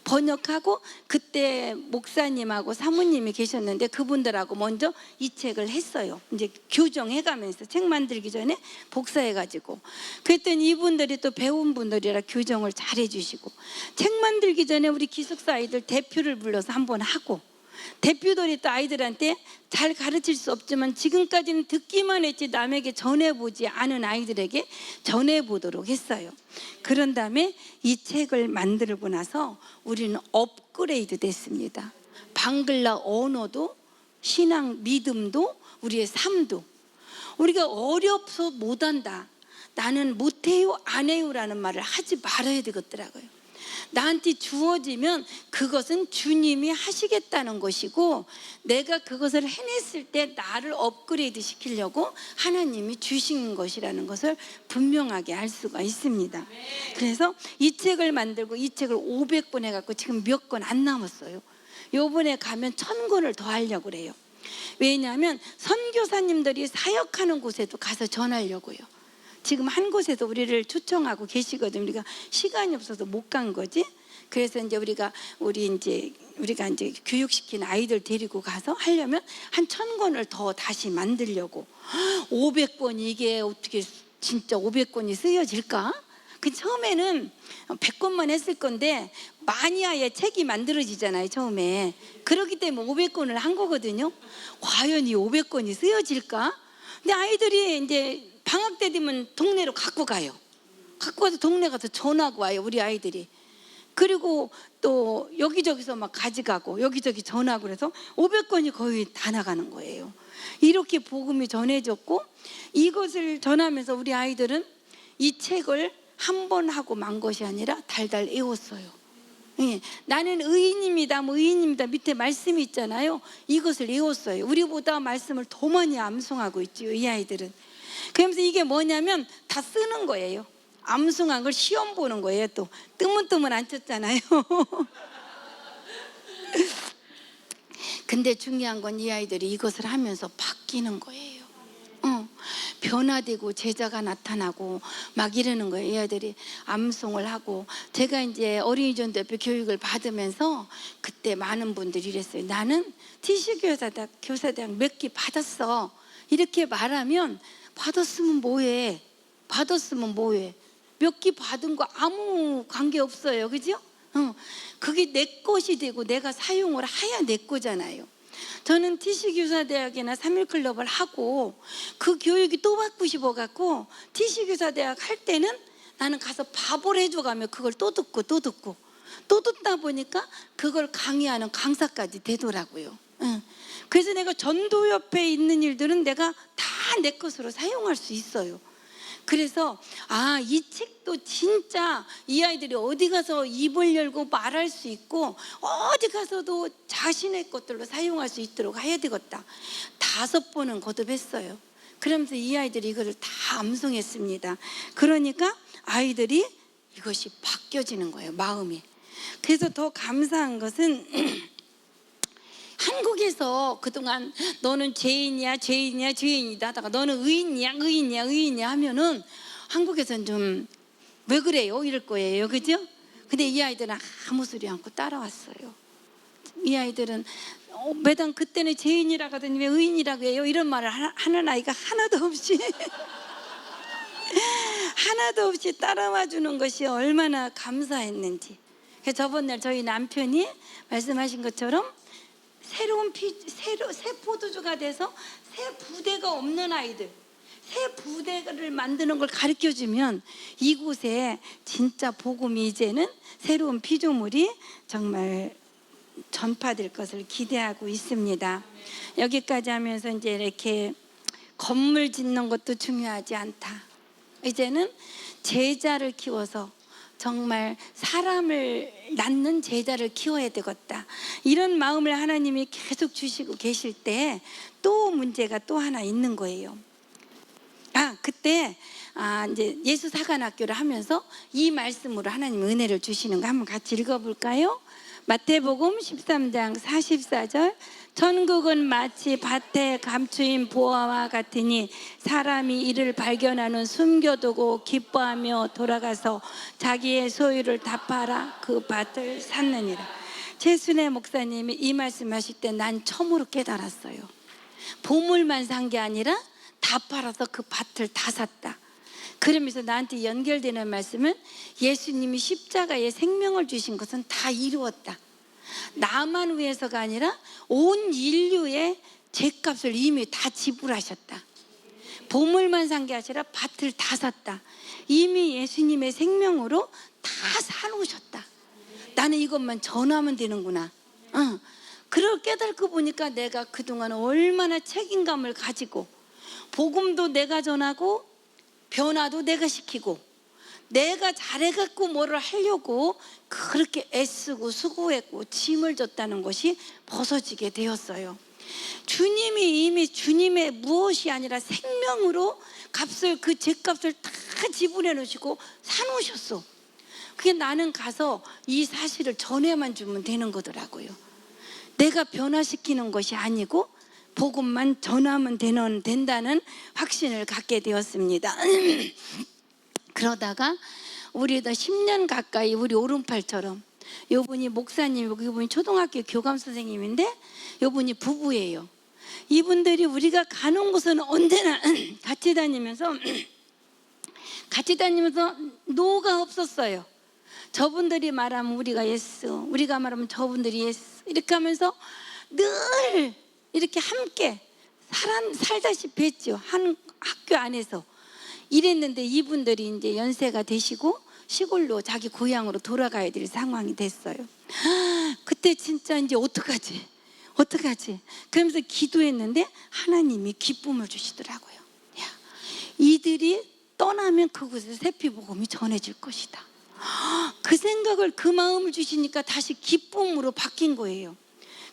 번역하고 그때 목사님하고 사모님이 계셨는데 그분들하고 먼저 이 책을 했어요. 이제 교정해가면서 책 만들기 전에 복사해가지고. 그랬더니 이분들이 또 배운 분들이라 교정을 잘 해주시고, 책 만들기 전에 우리 기숙사 아이들 대표를 불러서 한번 하고, 대표들이 또 아이들한테 잘 가르칠 수 없지만 지금까지는 듣기만 했지 남에게 전해보지 않은 아이들에게 전해보도록 했어요. 그런 다음에 이 책을 만들고 나서 우리는 업그레이드 됐습니다. 방글라 언어도 신앙 믿음도 우리의 삶도. 우리가 어려서 못한다, 나는 못해요 안 해요라는 말을 하지 말아야 되겠더라고요. 나한테 주어지면 그것은 주님이 하시겠다는 것이고, 내가 그것을 해냈을 때 나를 업그레이드 시키려고 하나님이 주신 것이라는 것을 분명하게 알 수가 있습니다. 그래서 이 책을 만들고 이 책을 500권 해갖고 지금 몇 권 안 남았어요. 요번에 가면 1000권을 더 하려고 그래요. 왜냐하면 선교사님들이 사역하는 곳에도 가서 전하려고요. 지금 한 곳에서 우리를 초청하고 계시거든요. 우리가 시간이 없어서 못 간 거지. 그래서 이제 우리가 이제 교육시킨 아이들 데리고 가서 하려면 한 1000권을 더 다시 만들려고. 500권, 이게 어떻게 진짜 500권이 쓰여질까? 그 처음에는 100권만 했을 건데 마니아의 책이 만들어지잖아요, 처음에. 그렇기 때문에 500권을 한 거거든요. 과연 이 500권이 쓰여질까? 근데 아이들이 이제 방학 때 되면 동네로 갖고 가요. 갖고 가서 동네 가서 전하고 와요, 우리 아이들이. 그리고 또 여기저기서 막 가져가고 여기저기 전하고, 그래서 500권이 거의 다 나가는 거예요. 이렇게 복음이 전해졌고, 이것을 전하면서 우리 아이들은 이 책을 한 번 하고 만 것이 아니라 달달 외웠어요. 예, 나는 의인입니다, 의인입니다 밑에 말씀이 있잖아요. 이것을 외웠어요. 우리보다 말씀을 더 많이 암송하고 있죠, 이 아이들은. 그러면서 이게 뭐냐면 다 쓰는 거예요. 암송한 걸 시험 보는 거예요. 또 뜨문뜨문 안 쳤잖아요. 근데 중요한 건 이 아이들이 이것을 하면서 바뀌는 거예요. 변화되고 제자가 나타나고 막 이러는 거예요. 이 아이들이 암송을 하고. 제가 이제 어린이전 대표 교육을 받으면서 그때 많은 분들이 이랬어요. 나는 TC교사대학 몇 기 받았어. 이렇게 말하면 받았으면 뭐해? 받았으면 뭐해? 몇 기 받은 거 아무 관계 없어요. 그죠? 그게 내 것이 되고 내가 사용을 해야 내 거잖아요. 저는 TC교사대학이나 3.1클럽을 하고 그 교육이 또 받고 싶어갖고 TC교사대학 할 때는 나는 가서 밥을 해줘가며 그걸 또 듣고 또 듣다 보니까 그걸 강의하는 강사까지 되더라고요. 그래서 내가 전도협회에 있는 일들은 내가 다 내 것으로 사용할 수 있어요. 그래서 이 책도 진짜 이 아이들이 어디 가서 입을 열고 말할 수 있고 어디 가서도 자신의 것들로 사용할 수 있도록 해야 되겠다. 5번은 거듭했어요. 그러면서 이 아이들이 이거를 다 암송했습니다. 그러니까 아이들이 이것이 바뀌어지는 거예요, 마음이. 그래서 더 감사한 것은 한국에서 그동안 너는 죄인이야 죄인이다 하다가 너는 의인이야 하면은 한국에서는 좀 왜 그래요? 이럴 거예요. 그죠? 근데 이 아이들은 아무 소리 않고 따라왔어요. 이 아이들은 매당 그때는 죄인이라고 하더니 왜 의인이라고 해요? 이런 말을 하는 아이가 하나도 없이 따라와 주는 것이 얼마나 감사했는지. 그래서 저번 날 저희 남편이 말씀하신 것처럼 새 포도주가 돼서 새 부대가 없는 아이들, 새 부대를 만드는 걸 가르쳐주면 이곳에 진짜 복음이 이제는 새로운 피조물이 정말 전파될 것을 기대하고 있습니다. 여기까지 하면서 이제 이렇게 건물 짓는 것도 중요하지 않다. 이제는 제자를 키워서 정말 사람을 낳는 제자를 키워야 되겠다. 이런 마음을 하나님이 계속 주시고 계실 때 또 문제가 또 하나 있는 거예요. 그때 이제 예수 사관학교를 하면서 이 말씀으로 하나님 은혜를 주시는 거 한번 같이 읽어볼까요? 마태복음 13장 44절. 천국은 마치 밭에 감추인 보화와 같으니 사람이 이를 발견하는 숨겨두고 기뻐하며 돌아가서 자기의 소유를 다 팔아 그 밭을 샀느니라. 최순애 목사님이 이 말씀하실 때 난 처음으로 깨달았어요. 보물만 산 게 아니라 다 팔아서 그 밭을 다 샀다. 그러면서 나한테 연결되는 말씀은 예수님이 십자가에 생명을 주신 것은 다 이루었다. 나만 위해서가 아니라 온 인류의 죄값을 이미 다 지불하셨다. 보물만 산 게 아니라 밭을 다 샀다. 이미 예수님의 생명으로 다 사놓으셨다. 나는 이것만 전하면 되는구나. 그걸 깨닫고 보니까 내가 그동안 얼마나 책임감을 가지고 복음도 내가 전하고 변화도 내가 시키고 내가 잘해갖고 뭐를 하려고 그렇게 애쓰고 수고했고 짐을 졌다는 것이 벗어지게 되었어요. 주님이 이미 주님의 무엇이 아니라 생명으로 값을, 그 죄값을 다 지불해 놓으시고 사놓으셨어. 그게 나는 가서 이 사실을 전해만 주면 되는 거더라고요. 내가 변화시키는 것이 아니고 복음만 전하면 된다는 확신을 갖게 되었습니다. 그러다가 우리도 10년 가까이 우리 오른팔처럼, 요분이 목사님이고 요분이 초등학교 교감 선생님인데 요분이 부부예요. 이분들이 우리가 가는 곳은 언제나 같이 다니면서 노가 없었어요. 저분들이 말하면 우리가 예스, 우리가 말하면 저분들이 예스, 이렇게 하면서 늘 이렇게 함께 살다시피 했죠. 한 학교 안에서 이랬는데 이분들이 이제 연세가 되시고 시골로 자기 고향으로 돌아가야 될 상황이 됐어요. 그때 진짜 이제 어떡하지 그러면서 기도했는데 하나님이 기쁨을 주시더라고요. 야, 이들이 떠나면 그곳에 세피복음이 전해질 것이다. 그 생각을, 그 마음을 주시니까 다시 기쁨으로 바뀐 거예요.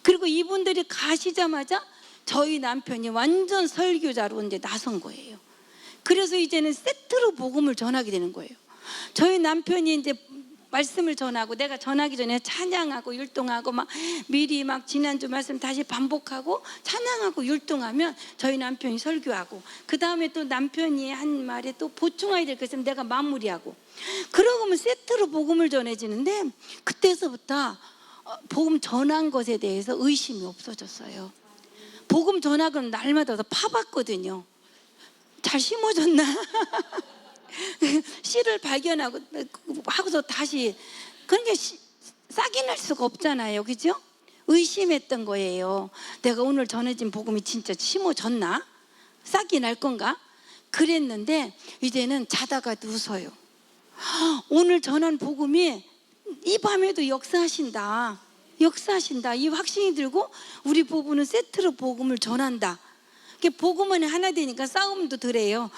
그리고 이분들이 가시자마자 저희 남편이 완전 설교자로 이제 나선 거예요. 그래서 이제는 세트로 복음을 전하게 되는 거예요. 저희 남편이 이제 말씀을 전하고, 내가 전하기 전에 찬양하고 율동하고 막 미리 막 지난주 말씀 다시 반복하고 찬양하고 율동하면 저희 남편이 설교하고, 그 다음에 또 남편이 한 말에 또 보충해야 될 것 있으면 내가 마무리하고, 그러고면 세트로 복음을 전해지는데, 그때서부터 복음 전한 것에 대해서 의심이 없어졌어요. 복음 전하고 날마다 파봤거든요. 잘 심어졌나? 씨를 발견하고 하고서 다시, 그러니까 싹이 날 수가 없잖아요, 그죠? 의심했던 거예요. 내가 오늘 전해진 복음이 진짜 심어졌나? 싹이 날 건가? 그랬는데 이제는 자다가도 웃어요. 오늘 전한 복음이 이 밤에도 역사하신다, 이 확신이 들고 우리 부부는 세트로 복음을 전한다. 복음은 하나 되니까 싸움도 덜해요.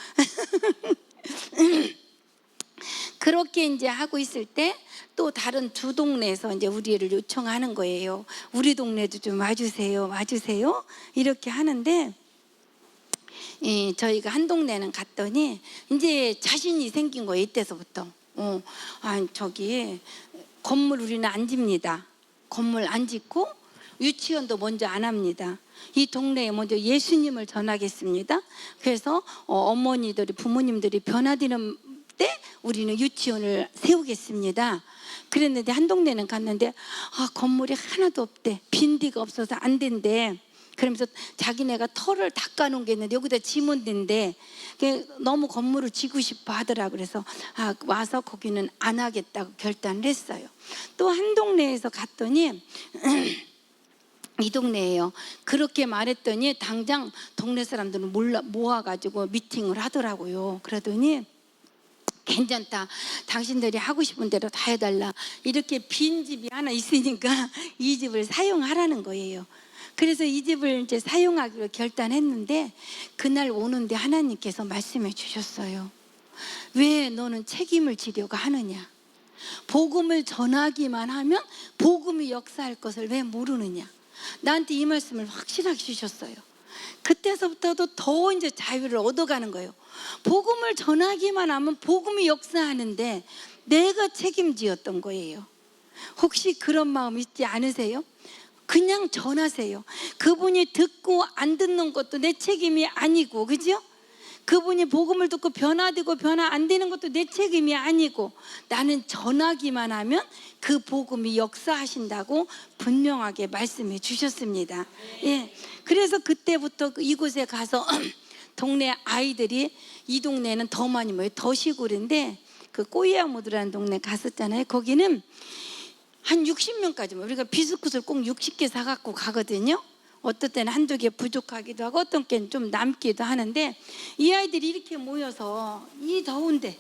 그렇게 이제 하고 있을 때 또 다른 두 동네에서 이제 우리를 요청하는 거예요. 우리 동네도 좀 와주세요. 이렇게 하는데, 저희가 한 동네는 갔더니 이제 자신이 생긴 거예요. 이때서부터. 저기 건물 우리는 안 집니다. 건물 안 짓고 유치원도 먼저 안 합니다. 이 동네에 먼저 예수님을 전하겠습니다. 그래서 어머니들이, 부모님들이 변화되는 때 우리는 유치원을 세우겠습니다. 그랬는데 한 동네는 갔는데 건물이 하나도 없대. 빈디가 없어서 안 된대. 그러면서 자기네가 털을 닦아놓은 게 있는데 여기다 지면 된대. 너무 건물을 지고 싶어 하더라. 그래서 와서 거기는 안 하겠다고 결단을 했어요. 또 한 동네에서 갔더니 이 동네예요. 그렇게 말했더니 당장 동네 사람들은 모아가지고 미팅을 하더라고요. 그러더니 괜찮다, 당신들이 하고 싶은 대로 다 해달라. 이렇게 빈 집이 하나 있으니까 이 집을 사용하라는 거예요. 그래서 이 집을 이제 사용하기로 결단했는데, 그날 오는데 하나님께서 말씀해 주셨어요. 왜 너는 책임을 지려고 하느냐? 복음을 전하기만 하면 복음이 역사할 것을 왜 모르느냐? 나한테 이 말씀을 확실하게 주셨어요. 그때서부터도 더 이제 자유를 얻어가는 거예요. 복음을 전하기만 하면 복음이 역사하는데 내가 책임지었던 거예요. 혹시 그런 마음 있지 않으세요? 그냥 전하세요. 그분이 듣고 안 듣는 것도 내 책임이 아니고, 그죠? 그분이 복음을 듣고 변화되고 변화 안 되는 것도 내 책임이 아니고, 나는 전하기만 하면 그 복음이 역사하신다고 분명하게 말씀해 주셨습니다. 예. 그래서 그때부터 이곳에 가서 동네 아이들이, 이 동네는 더 많이 모여요. 더 시골인데 그 꼬이야모드라는 동네 갔었잖아요. 거기는 한 60명까지 모여요. 우리가 비스킷을 꼭 60개 사갖고 가거든요. 어떤 때는 한두 개 부족하기도 하고 어떤 때는 좀 남기도 하는데, 이 아이들이 이렇게 모여서 이 더운데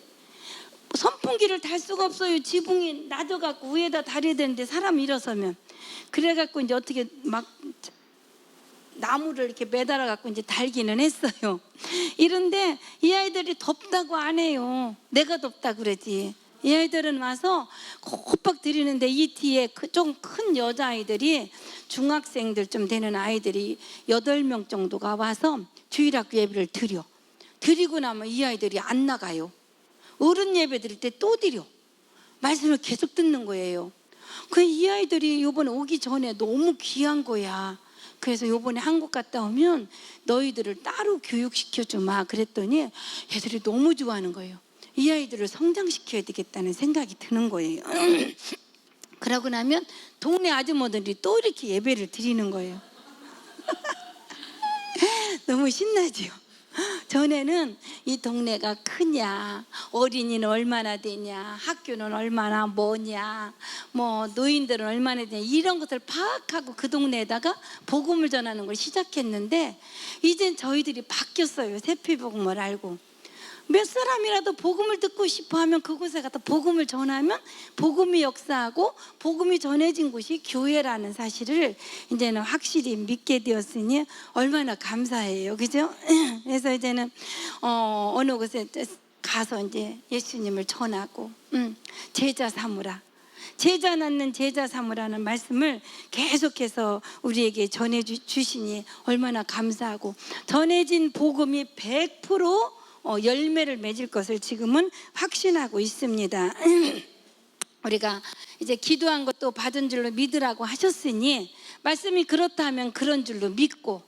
선풍기를 달 수가 없어요. 지붕이 낮아갖고 위에다 달아야 되는데 사람 일어서면. 그래갖고 이제 어떻게 막 나무를 이렇게 매달아 갖고 이제 달기는 했어요. 이런데 이 아이들이 덥다고 안 해요. 내가 덥다 그러지. 이 아이들은 와서 호박 드리는데 이 뒤에 좀 큰 여자아이들이 중학생들 좀 되는 아이들이 8명 정도가 와서 주일학교 예배를 드리고 나면 이 아이들이 안 나가요. 어른 예배 드릴 때 또 드려. 말씀을 계속 듣는 거예요. 그 이 아이들이 이번에 오기 전에 너무 귀한 거야. 그래서 이번에 한국 갔다 오면 너희들을 따로 교육시켜 주마 그랬더니 애들이 너무 좋아하는 거예요. 이 아이들을 성장시켜야 되겠다는 생각이 드는 거예요. 그러고 나면 동네 아주머니들이 또 이렇게 예배를 드리는 거예요. 너무 신나죠. 전에는 이 동네가 크냐, 어린이는 얼마나 되냐, 학교는 얼마나 뭐냐, 뭐 노인들은 얼마나 되냐 이런 것을 파악하고 그 동네에다가 복음을 전하는 걸 시작했는데 이젠 저희들이 바뀌었어요. 세피복음을 알고 몇 사람이라도 복음을 듣고 싶어 하면 그곳에 가서 복음을 전하면 복음이 역사하고 복음이 전해진 곳이 교회라는 사실을 이제는 확실히 믿게 되었으니 얼마나 감사해요. 그죠? 그래서 이제는 어느 곳에 가서 이제 예수님을 전하고 제자 삼으라. 제자 낳는 제자 삼으라는 말씀을 계속해서 우리에게 전해 주시니 얼마나 감사하고 전해진 복음이 100% 열매를 맺을 것을 지금은 확신하고 있습니다. 우리가 이제 기도한 것도 받은 줄로 믿으라고 하셨으니 말씀이 그렇다면 그런 줄로 믿고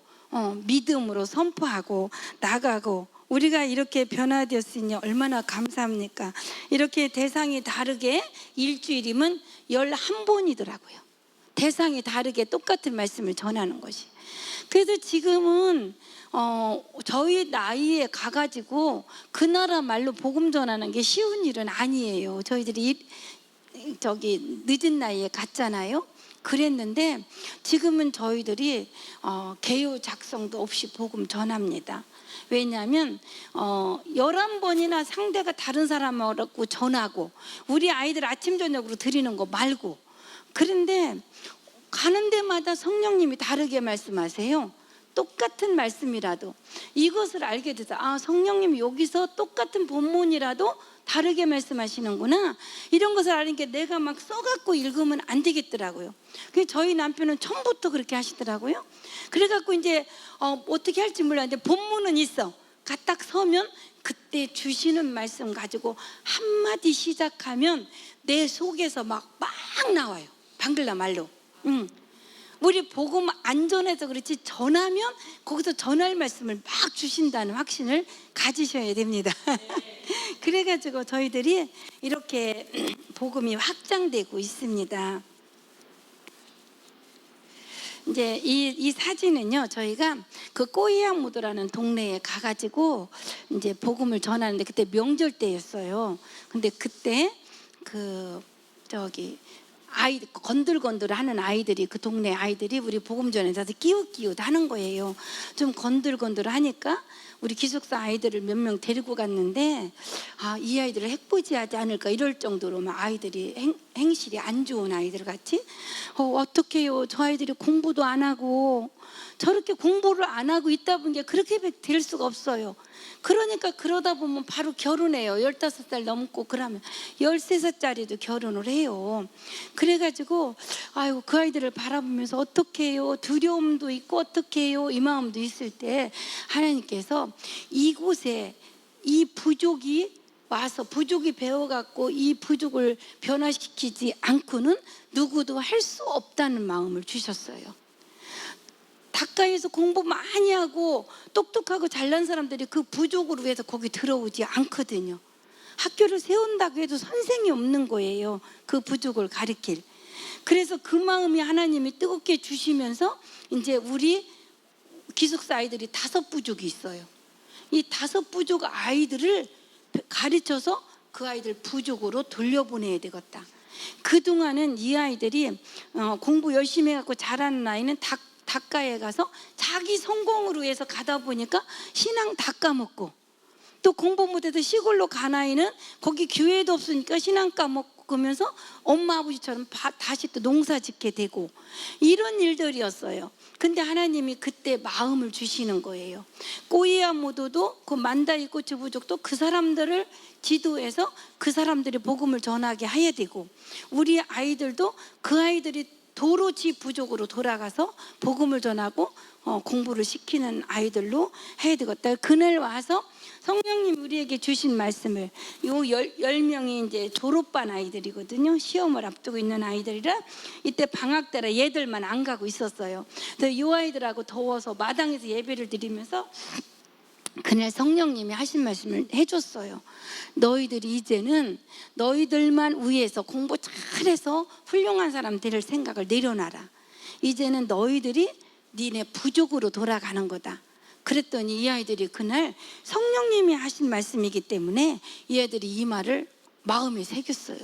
믿음으로 선포하고 나가고 우리가 이렇게 변화되었으니 얼마나 감사합니까? 이렇게 대상이 다르게 일주일이면 11번이더라고요. 대상이 다르게 똑같은 말씀을 전하는 것이. 그래서 지금은 저희 나이에 가가지고 그 나라 말로 복음 전하는 게 쉬운 일은 아니에요. 저희들이 늦은 나이에 갔잖아요. 그랬는데 지금은 저희들이 개요 작성도 없이 복음 전합니다. 왜냐하면 11번이나 상대가 다른 사람하고 전하고 우리 아이들 아침 저녁으로 드리는 거 말고 그런데 가는 데마다 성령님이 다르게 말씀하세요. 똑같은 말씀이라도 이것을 알게 돼서 성령님이 여기서 똑같은 본문이라도 다르게 말씀하시는구나 이런 것을 아니까 내가 막 써갖고 읽으면 안 되겠더라고요. 그래서 저희 남편은 처음부터 그렇게 하시더라고요. 그래갖고 이제 어떻게 할지 몰랐는데 본문은 있어. 딱 서면 그때 주시는 말씀 가지고 한마디 시작하면 내 속에서 막 나와요. 방글라 말로. 우리 복음 안 전해서 그렇지 전하면 거기서 전할 말씀을 막 주신다는 확신을 가지셔야 됩니다. 그래가지고 저희들이 이렇게 복음이 확장되고 있습니다. 이제 이 사진은요 저희가 그 꼬이야무도라는 동네에 가가지고 이제 복음을 전하는데 그때 명절 때였어요. 근데 그때 아이 건들건들하는 아이들이 그 동네 아이들이 우리 복음 전에서 끼웃끼웃 하는 거예요. 좀 건들건들하니까 우리 기숙사 아이들을 몇 명 데리고 갔는데 이 아이들을 핵부지하지 않을까 이럴 정도로 막 아이들이 행실이 안 좋은 아이들 같이 어떡해요. 저 아이들이 공부도 안 하고 저렇게 공부를 안 하고 있다 보니까 그렇게 될 수가 없어요. 그러니까 그러다 보면 바로 결혼해요. 15살 넘고 그러면 13살짜리도 결혼을 해요. 그래가지고 그 아이들을 바라보면서 어떻게 해요? 두려움도 있고 어떻게 해요? 이 마음도 있을 때 하나님께서 이곳에 이 부족이 와서 부족이 배워갖고 이 부족을 변화시키지 않고는 누구도 할 수 없다는 마음을 주셨어요. 가까이에서 공부 많이 하고 똑똑하고 잘난 사람들이 그 부족으로 해서 거기 들어오지 않거든요. 학교를 세운다고 해도 선생이 없는 거예요. 그 부족을 가르칠. 그래서 그 마음이 하나님이 뜨겁게 주시면서 이제 우리 기숙사 아이들이 5부족이 있어요. 이 5부족 아이들을 가르쳐서 그 아이들 부족으로 돌려보내야 되겠다. 그동안은 이 아이들이 공부 열심히 해갖고 잘하는 아이는 닭가에 가서 자기 성공으로 해서 가다 보니까 신앙 다 까먹고 또 공부 못해서 시골로 간 아이는 거기 교회도 없으니까 신앙 겪으면서 엄마 아버지처럼 다시 또 농사 짓게 되고 이런 일들이었어요. 근데 하나님이 그때 마음을 주시는 거예요. 꼬이아모도도 그 만다이 고추 부족도 그 사람들을 지도해서 그 사람들이 복음을 전하게 해야 되고, 우리 아이들도 그 아이들이 도로지 부족으로 돌아가서 복음을 전하고 공부를 시키는 아이들로 해야 되겠다. 그날 와서 성령님 우리에게 주신 말씀을, 요 10명이 이제 졸업반 아이들이거든요. 시험을 앞두고 있는 아이들이라 이때 방학 때라 얘들만 안 가고 있었어요. 그래서 이 아이들하고 더워서 마당에서 예배를 드리면서 그날 성령님이 하신 말씀을 해줬어요. 너희들이 이제는 너희들만 위해서 공부 잘해서 훌륭한 사람 될 생각을 내려놔라. 이제는 너희들이 니네 부족으로 돌아가는 거다. 그랬더니 이 아이들이 그날 성령님이 하신 말씀이기 때문에 이 아이들이 이 말을 마음에 새겼어요.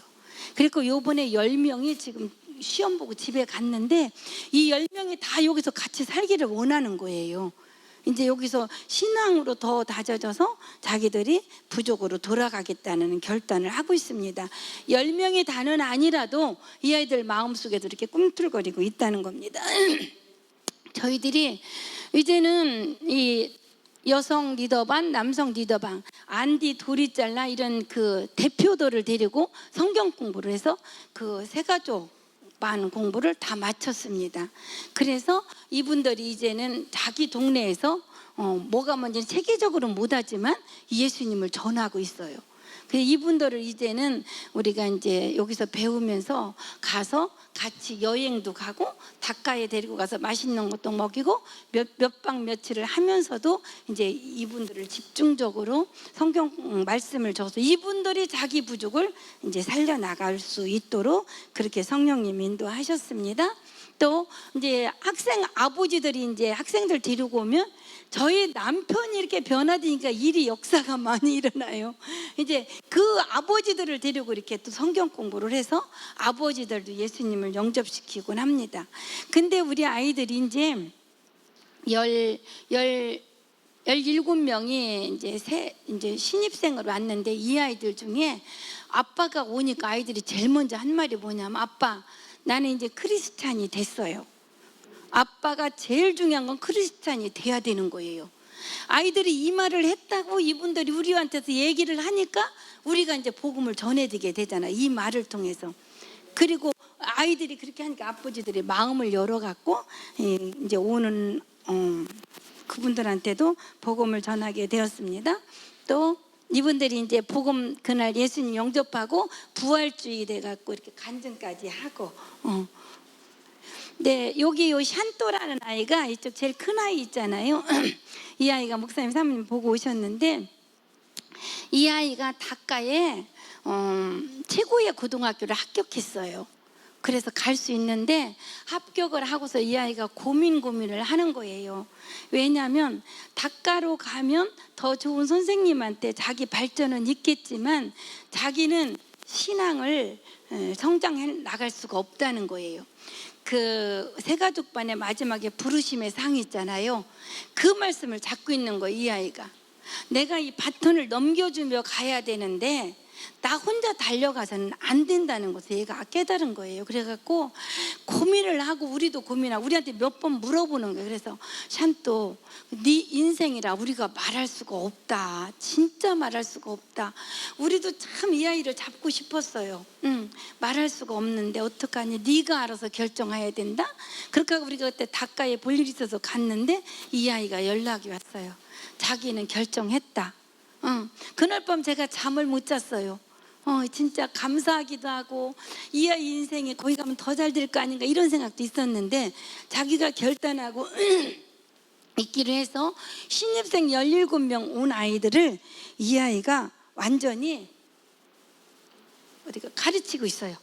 그리고 요번에 10명이 지금 시험 보고 집에 갔는데 이 10명이 다 여기서 같이 살기를 원하는 거예요. 이제 여기서 신앙으로 더 다져져서 자기들이 부족으로 돌아가겠다는 결단을 하고 있습니다. 10명의 단은 아니라도 이 아이들 마음속에도 이렇게 꿈틀거리고 있다는 겁니다. 저희들이 이제는 이 여성 리더반, 남성 리더반, 안디, 도리잘라 이런 그 대표들을 데리고 성경 공부를 해서 그 세가족 반 공부를 다 마쳤습니다. 그래서 이분들이 이제는 자기 동네에서 뭐가 뭔지 체계적으로 못하지만 예수님을 전하고 있어요. 그래서 이분들을 이제는 우리가 이제 여기서 배우면서 가서 같이 여행도 가고 닷가에 데리고 가서 맛있는 것도 먹이고 몇 박 며칠을 하면서도 이제 이분들을 집중적으로 성경 말씀을 줘서 이분들이 자기 부족을 이제 살려나갈 수 있도록 그렇게 성령님이 인도하셨습니다. 또 이제 학생 아버지들이 이제 학생들 데리고 오면 저희 남편이 이렇게 변화되니까 일이 역사가 많이 일어나요. 이제 그 아버지들을 데리고 이렇게 또 성경 공부를 해서 아버지들도 예수님을 영접시키곤 합니다. 근데 우리 아이들이 이제 17명이 이제 신입생으로 왔는데 이 아이들 중에 아빠가 오니까 아이들이 제일 먼저 한 말이 뭐냐면, 아빠, 나는 이제 크리스찬이 됐어요. 아빠가 제일 중요한 건 크리스찬이 돼야 되는 거예요. 아이들이 이 말을 했다고 이분들이 우리한테서 얘기를 하니까 우리가 이제 복음을 전해드리게 되잖아요. 이 말을 통해서. 그리고 아이들이 그렇게 하니까 아버지들이 마음을 열어갖고 이제 오는 그분들한테도 복음을 전하게 되었습니다. 또 이분들이 이제 복음 그날 예수님 영접하고 부활주의 돼갖고 이렇게 간증까지 하고. 네, 여기 요 샨또라는 아이가 이쪽 제일 큰 아이 있잖아요. 이 아이가 목사님 사모님 보고 오셨는데 이 아이가 닷가에 최고의 고등학교를 합격했어요. 그래서 갈 수 있는데 합격을 하고서 이 아이가 고민을 하는 거예요. 왜냐하면 닷가로 가면 더 좋은 선생님한테 자기 발전은 있겠지만 자기는 신앙을 성장해 나갈 수가 없다는 거예요. 그 세가족반의 마지막에 부르심의 상이 있잖아요. 그 말씀을 잡고 있는 거예요. 이 아이가 내가 이 바톤을 넘겨주며 가야 되는데 나 혼자 달려가서는 안 된다는 것을 얘가 깨달은 거예요. 그래갖고 고민을 하고 우리도 고민하고 우리한테 몇 번 물어보는 거예요. 그래서 샨또 네 인생이라 우리가 말할 수가 없다. 진짜 말할 수가 없다. 우리도 참 이 아이를 잡고 싶었어요. 말할 수가 없는데 어떡하니, 네가 알아서 결정해야 된다. 그렇게 하고 우리가 그때 닷가에 볼 일이 있어서 갔는데 이 아이가 연락이 왔어요. 자기는 결정했다. 그날 밤 제가 잠을 못 잤어요. 진짜 감사하기도 하고 이 아이 인생에 거기 가면 더 잘 될 거 아닌가 이런 생각도 있었는데 자기가 결단하고 있기로 해서 신입생 17명 온 아이들을 이 아이가 완전히 어디가 가르치고 있어요.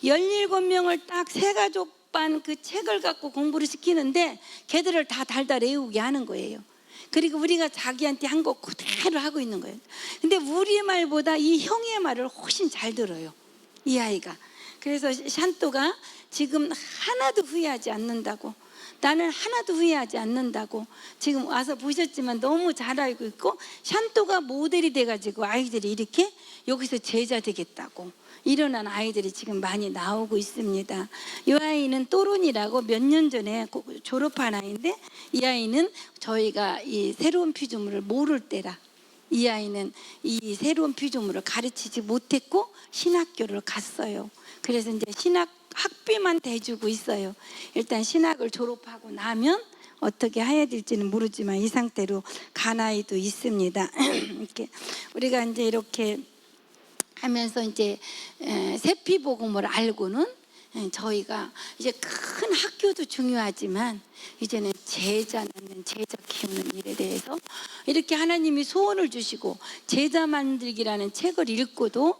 17명을 딱 세가족반 그 책을 갖고 공부를 시키는데 걔들을 다 달달 외우게 하는 거예요. 그리고 우리가 자기한테 한 거 그대로 하고 있는 거예요. 근데 우리 말보다 이 형의 말을 훨씬 잘 들어요, 이 아이가. 그래서 샨또가 지금 하나도 후회하지 않는다고, 나는 하나도 후회하지 않는다고. 지금 와서 보셨지만 너무 잘 알고 있고, 샨또가 모델이 돼가지고 아이들이 이렇게 여기서 제자 되겠다고 일어난 아이들이 지금 많이 나오고 있습니다. 이 아이는 또론이라고 몇 년 전에 졸업한 아이인데, 이 아이는 저희가 이 새로운 피조물을 모를 때라 이 아이는 이 새로운 피조물을 가르치지 못했고 신학교를 갔어요. 그래서 이제 신학 학비만 대주고 있어요. 일단 신학을 졸업하고 나면 어떻게 해야 될지는 모르지만 이 상태로 간 아이도 있습니다. 이렇게 우리가 이제 이렇게 하면서 이제 세피복음을 알고는 저희가 이제 큰 학교도 중요하지만 이제는 제자 낳는 제자 키우는 일에 대해서 이렇게 하나님이 소원을 주시고 제자 만들기라는 책을 읽고도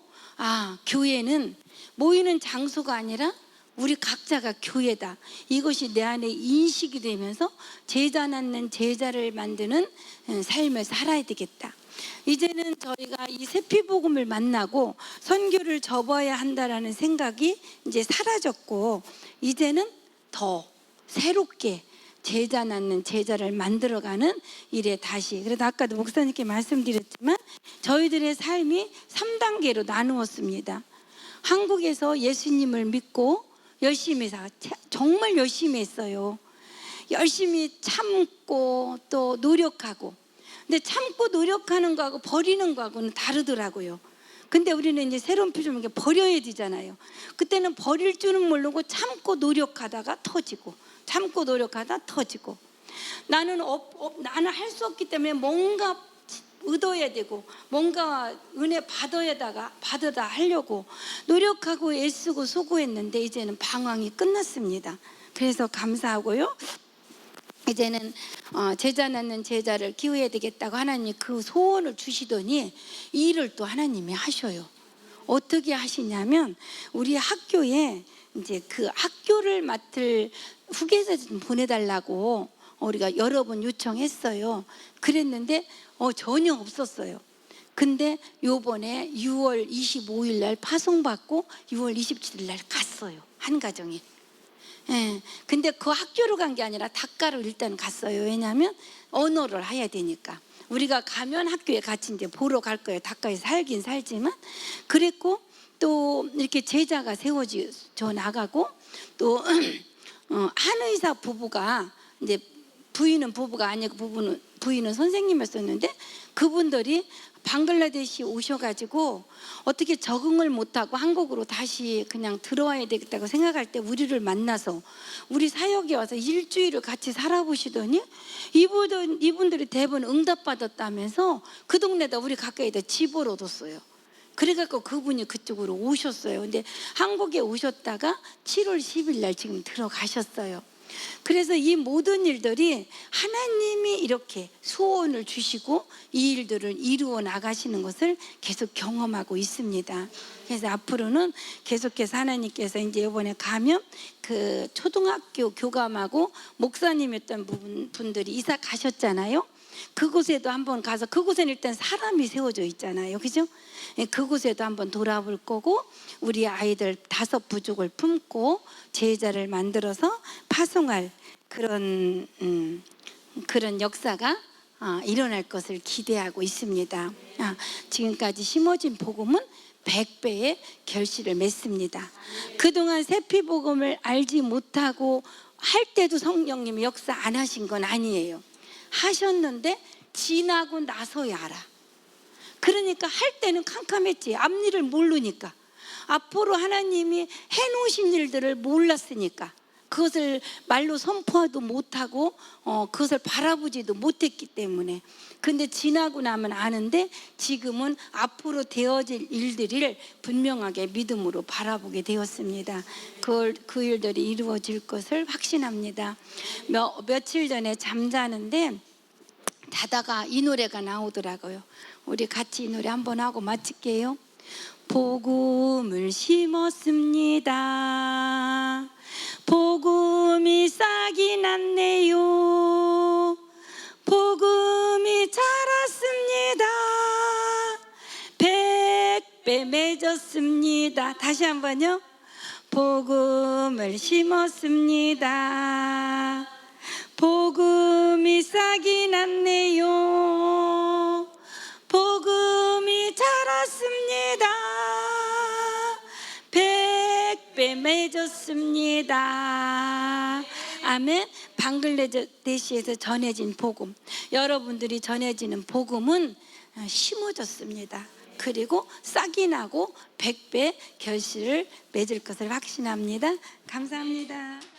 교회는 모이는 장소가 아니라 우리 각자가 교회다. 이것이 내 안에 인식이 되면서 제자 낳는 제자를 만드는 삶을 살아야 되겠다. 이제는 저희가 이 세피복음을 만나고 선교를 접어야 한다라는 생각이 이제 사라졌고, 이제는 더 새롭게 제자 낳는 제자를 만들어가는 일에 다시, 그래도 아까도 목사님께 말씀드렸지만 저희들의 삶이 3단계로 나누었습니다. 한국에서 예수님을 믿고 열심히 정말 열심히 했어요. 열심히 참고 또 노력하고. 근데 참고 노력하는 거하고 버리는 거하고는 다르더라고요. 근데 우리는 이제 새로운 피조물을 버려야 되잖아요. 그때는 버릴 줄은 모르고 참고 노력하다가 터지고, 참고 노력하다 터지고. 나는 할 수 없기 때문에 뭔가 얻어야 되고 뭔가 은혜 받으다 하려고 노력하고 애쓰고 수고했는데 이제는 방황이 끝났습니다. 그래서 감사하고요. 이제는 제자 낳는 제자를 키워야 되겠다고 하나님이 그 소원을 주시더니 이 일을 또 하나님이 하셔요. 어떻게 하시냐면 우리 학교에 이제 그 학교를 맡을 후계자 좀 보내달라고 우리가 여러 번 요청했어요. 그랬는데 전혀 없었어요. 근데 요번에 6월 25일 날 파송받고 6월 27일 날 갔어요. 한 가정이. 근데 그 학교로 간 게 아니라 닷가로 일단 갔어요. 왜냐하면 언어를 해야 되니까. 우리가 가면 학교에 같이 이제 보러 갈 거예요. 닷가에 살긴 살지만. 그랬고 또 이렇게 제자가 세워져 나가고 또 한의사 부부가 이제 부인은 부부가 아니고 부인은 선생님이었었는데 그분들이 방글라데시 오셔가지고 어떻게 적응을 못하고 한국으로 다시 그냥 들어와야 되겠다고 생각할 때 우리를 만나서 우리 사역에 와서 일주일을 같이 살아보시더니 이분들이 대부분 응답받았다면서 그 동네에다 우리 가까이다 집을 얻었어요. 그래갖고 그분이 그쪽으로 오셨어요. 근데 한국에 오셨다가 7월 10일 날 지금 들어가셨어요. 그래서 이 모든 일들이 하나님이 이렇게 소원을 주시고 이 일들을 이루어 나가시는 것을 계속 경험하고 있습니다. 그래서 앞으로는 계속해서 하나님께서 이제 이번에 가면 그 초등학교 교감하고 목사님이었던 분들이 이사 가셨잖아요. 그곳에도 한번 가서, 그곳에는 일단 사람이 세워져 있잖아요, 그죠? 그곳에도 한번 돌아볼 거고 우리 아이들 5 부족을 품고 제자를 만들어서 파송할 그런 역사가 일어날 것을 기대하고 있습니다. 지금까지 심어진 복음은 100배의 결실을 맺습니다. 그동안 세피복음을 알지 못하고 할 때도 성령님이 역사 안 하신 건 아니에요. 하셨는데 지나고 나서야 알아. 그러니까 할 때는 캄캄했지. 앞일을 모르니까. 앞으로 하나님이 해놓으신 일들을 몰랐으니까 그것을 말로 선포하도 못하고 그것을 바라보지도 못했기 때문에. 근데 지나고 나면 아는데 지금은 앞으로 되어질 일들을 분명하게 믿음으로 바라보게 되었습니다. 그 일들이 이루어질 것을 확신합니다. 며칠 전에 잠자는데 자다가 이 노래가 나오더라고요. 우리 같이 이 노래 한번 하고 마칠게요. 복음을 심었습니다. 복음이 싹이 났네요. 복음이 자랐습니다. 100배 맺었습니다. 다시 한번요. 복음을 심었습니다. 복음이 싹이 났네요. 복음이 자랐습니다. 100배 맺었습니다. 아멘. 방글라데시에서 전해진 복음, 여러분들이 전해지는 복음은 심어졌습니다. 그리고 싹이 나고 100배 결실을 맺을 것을 확신합니다. 감사합니다.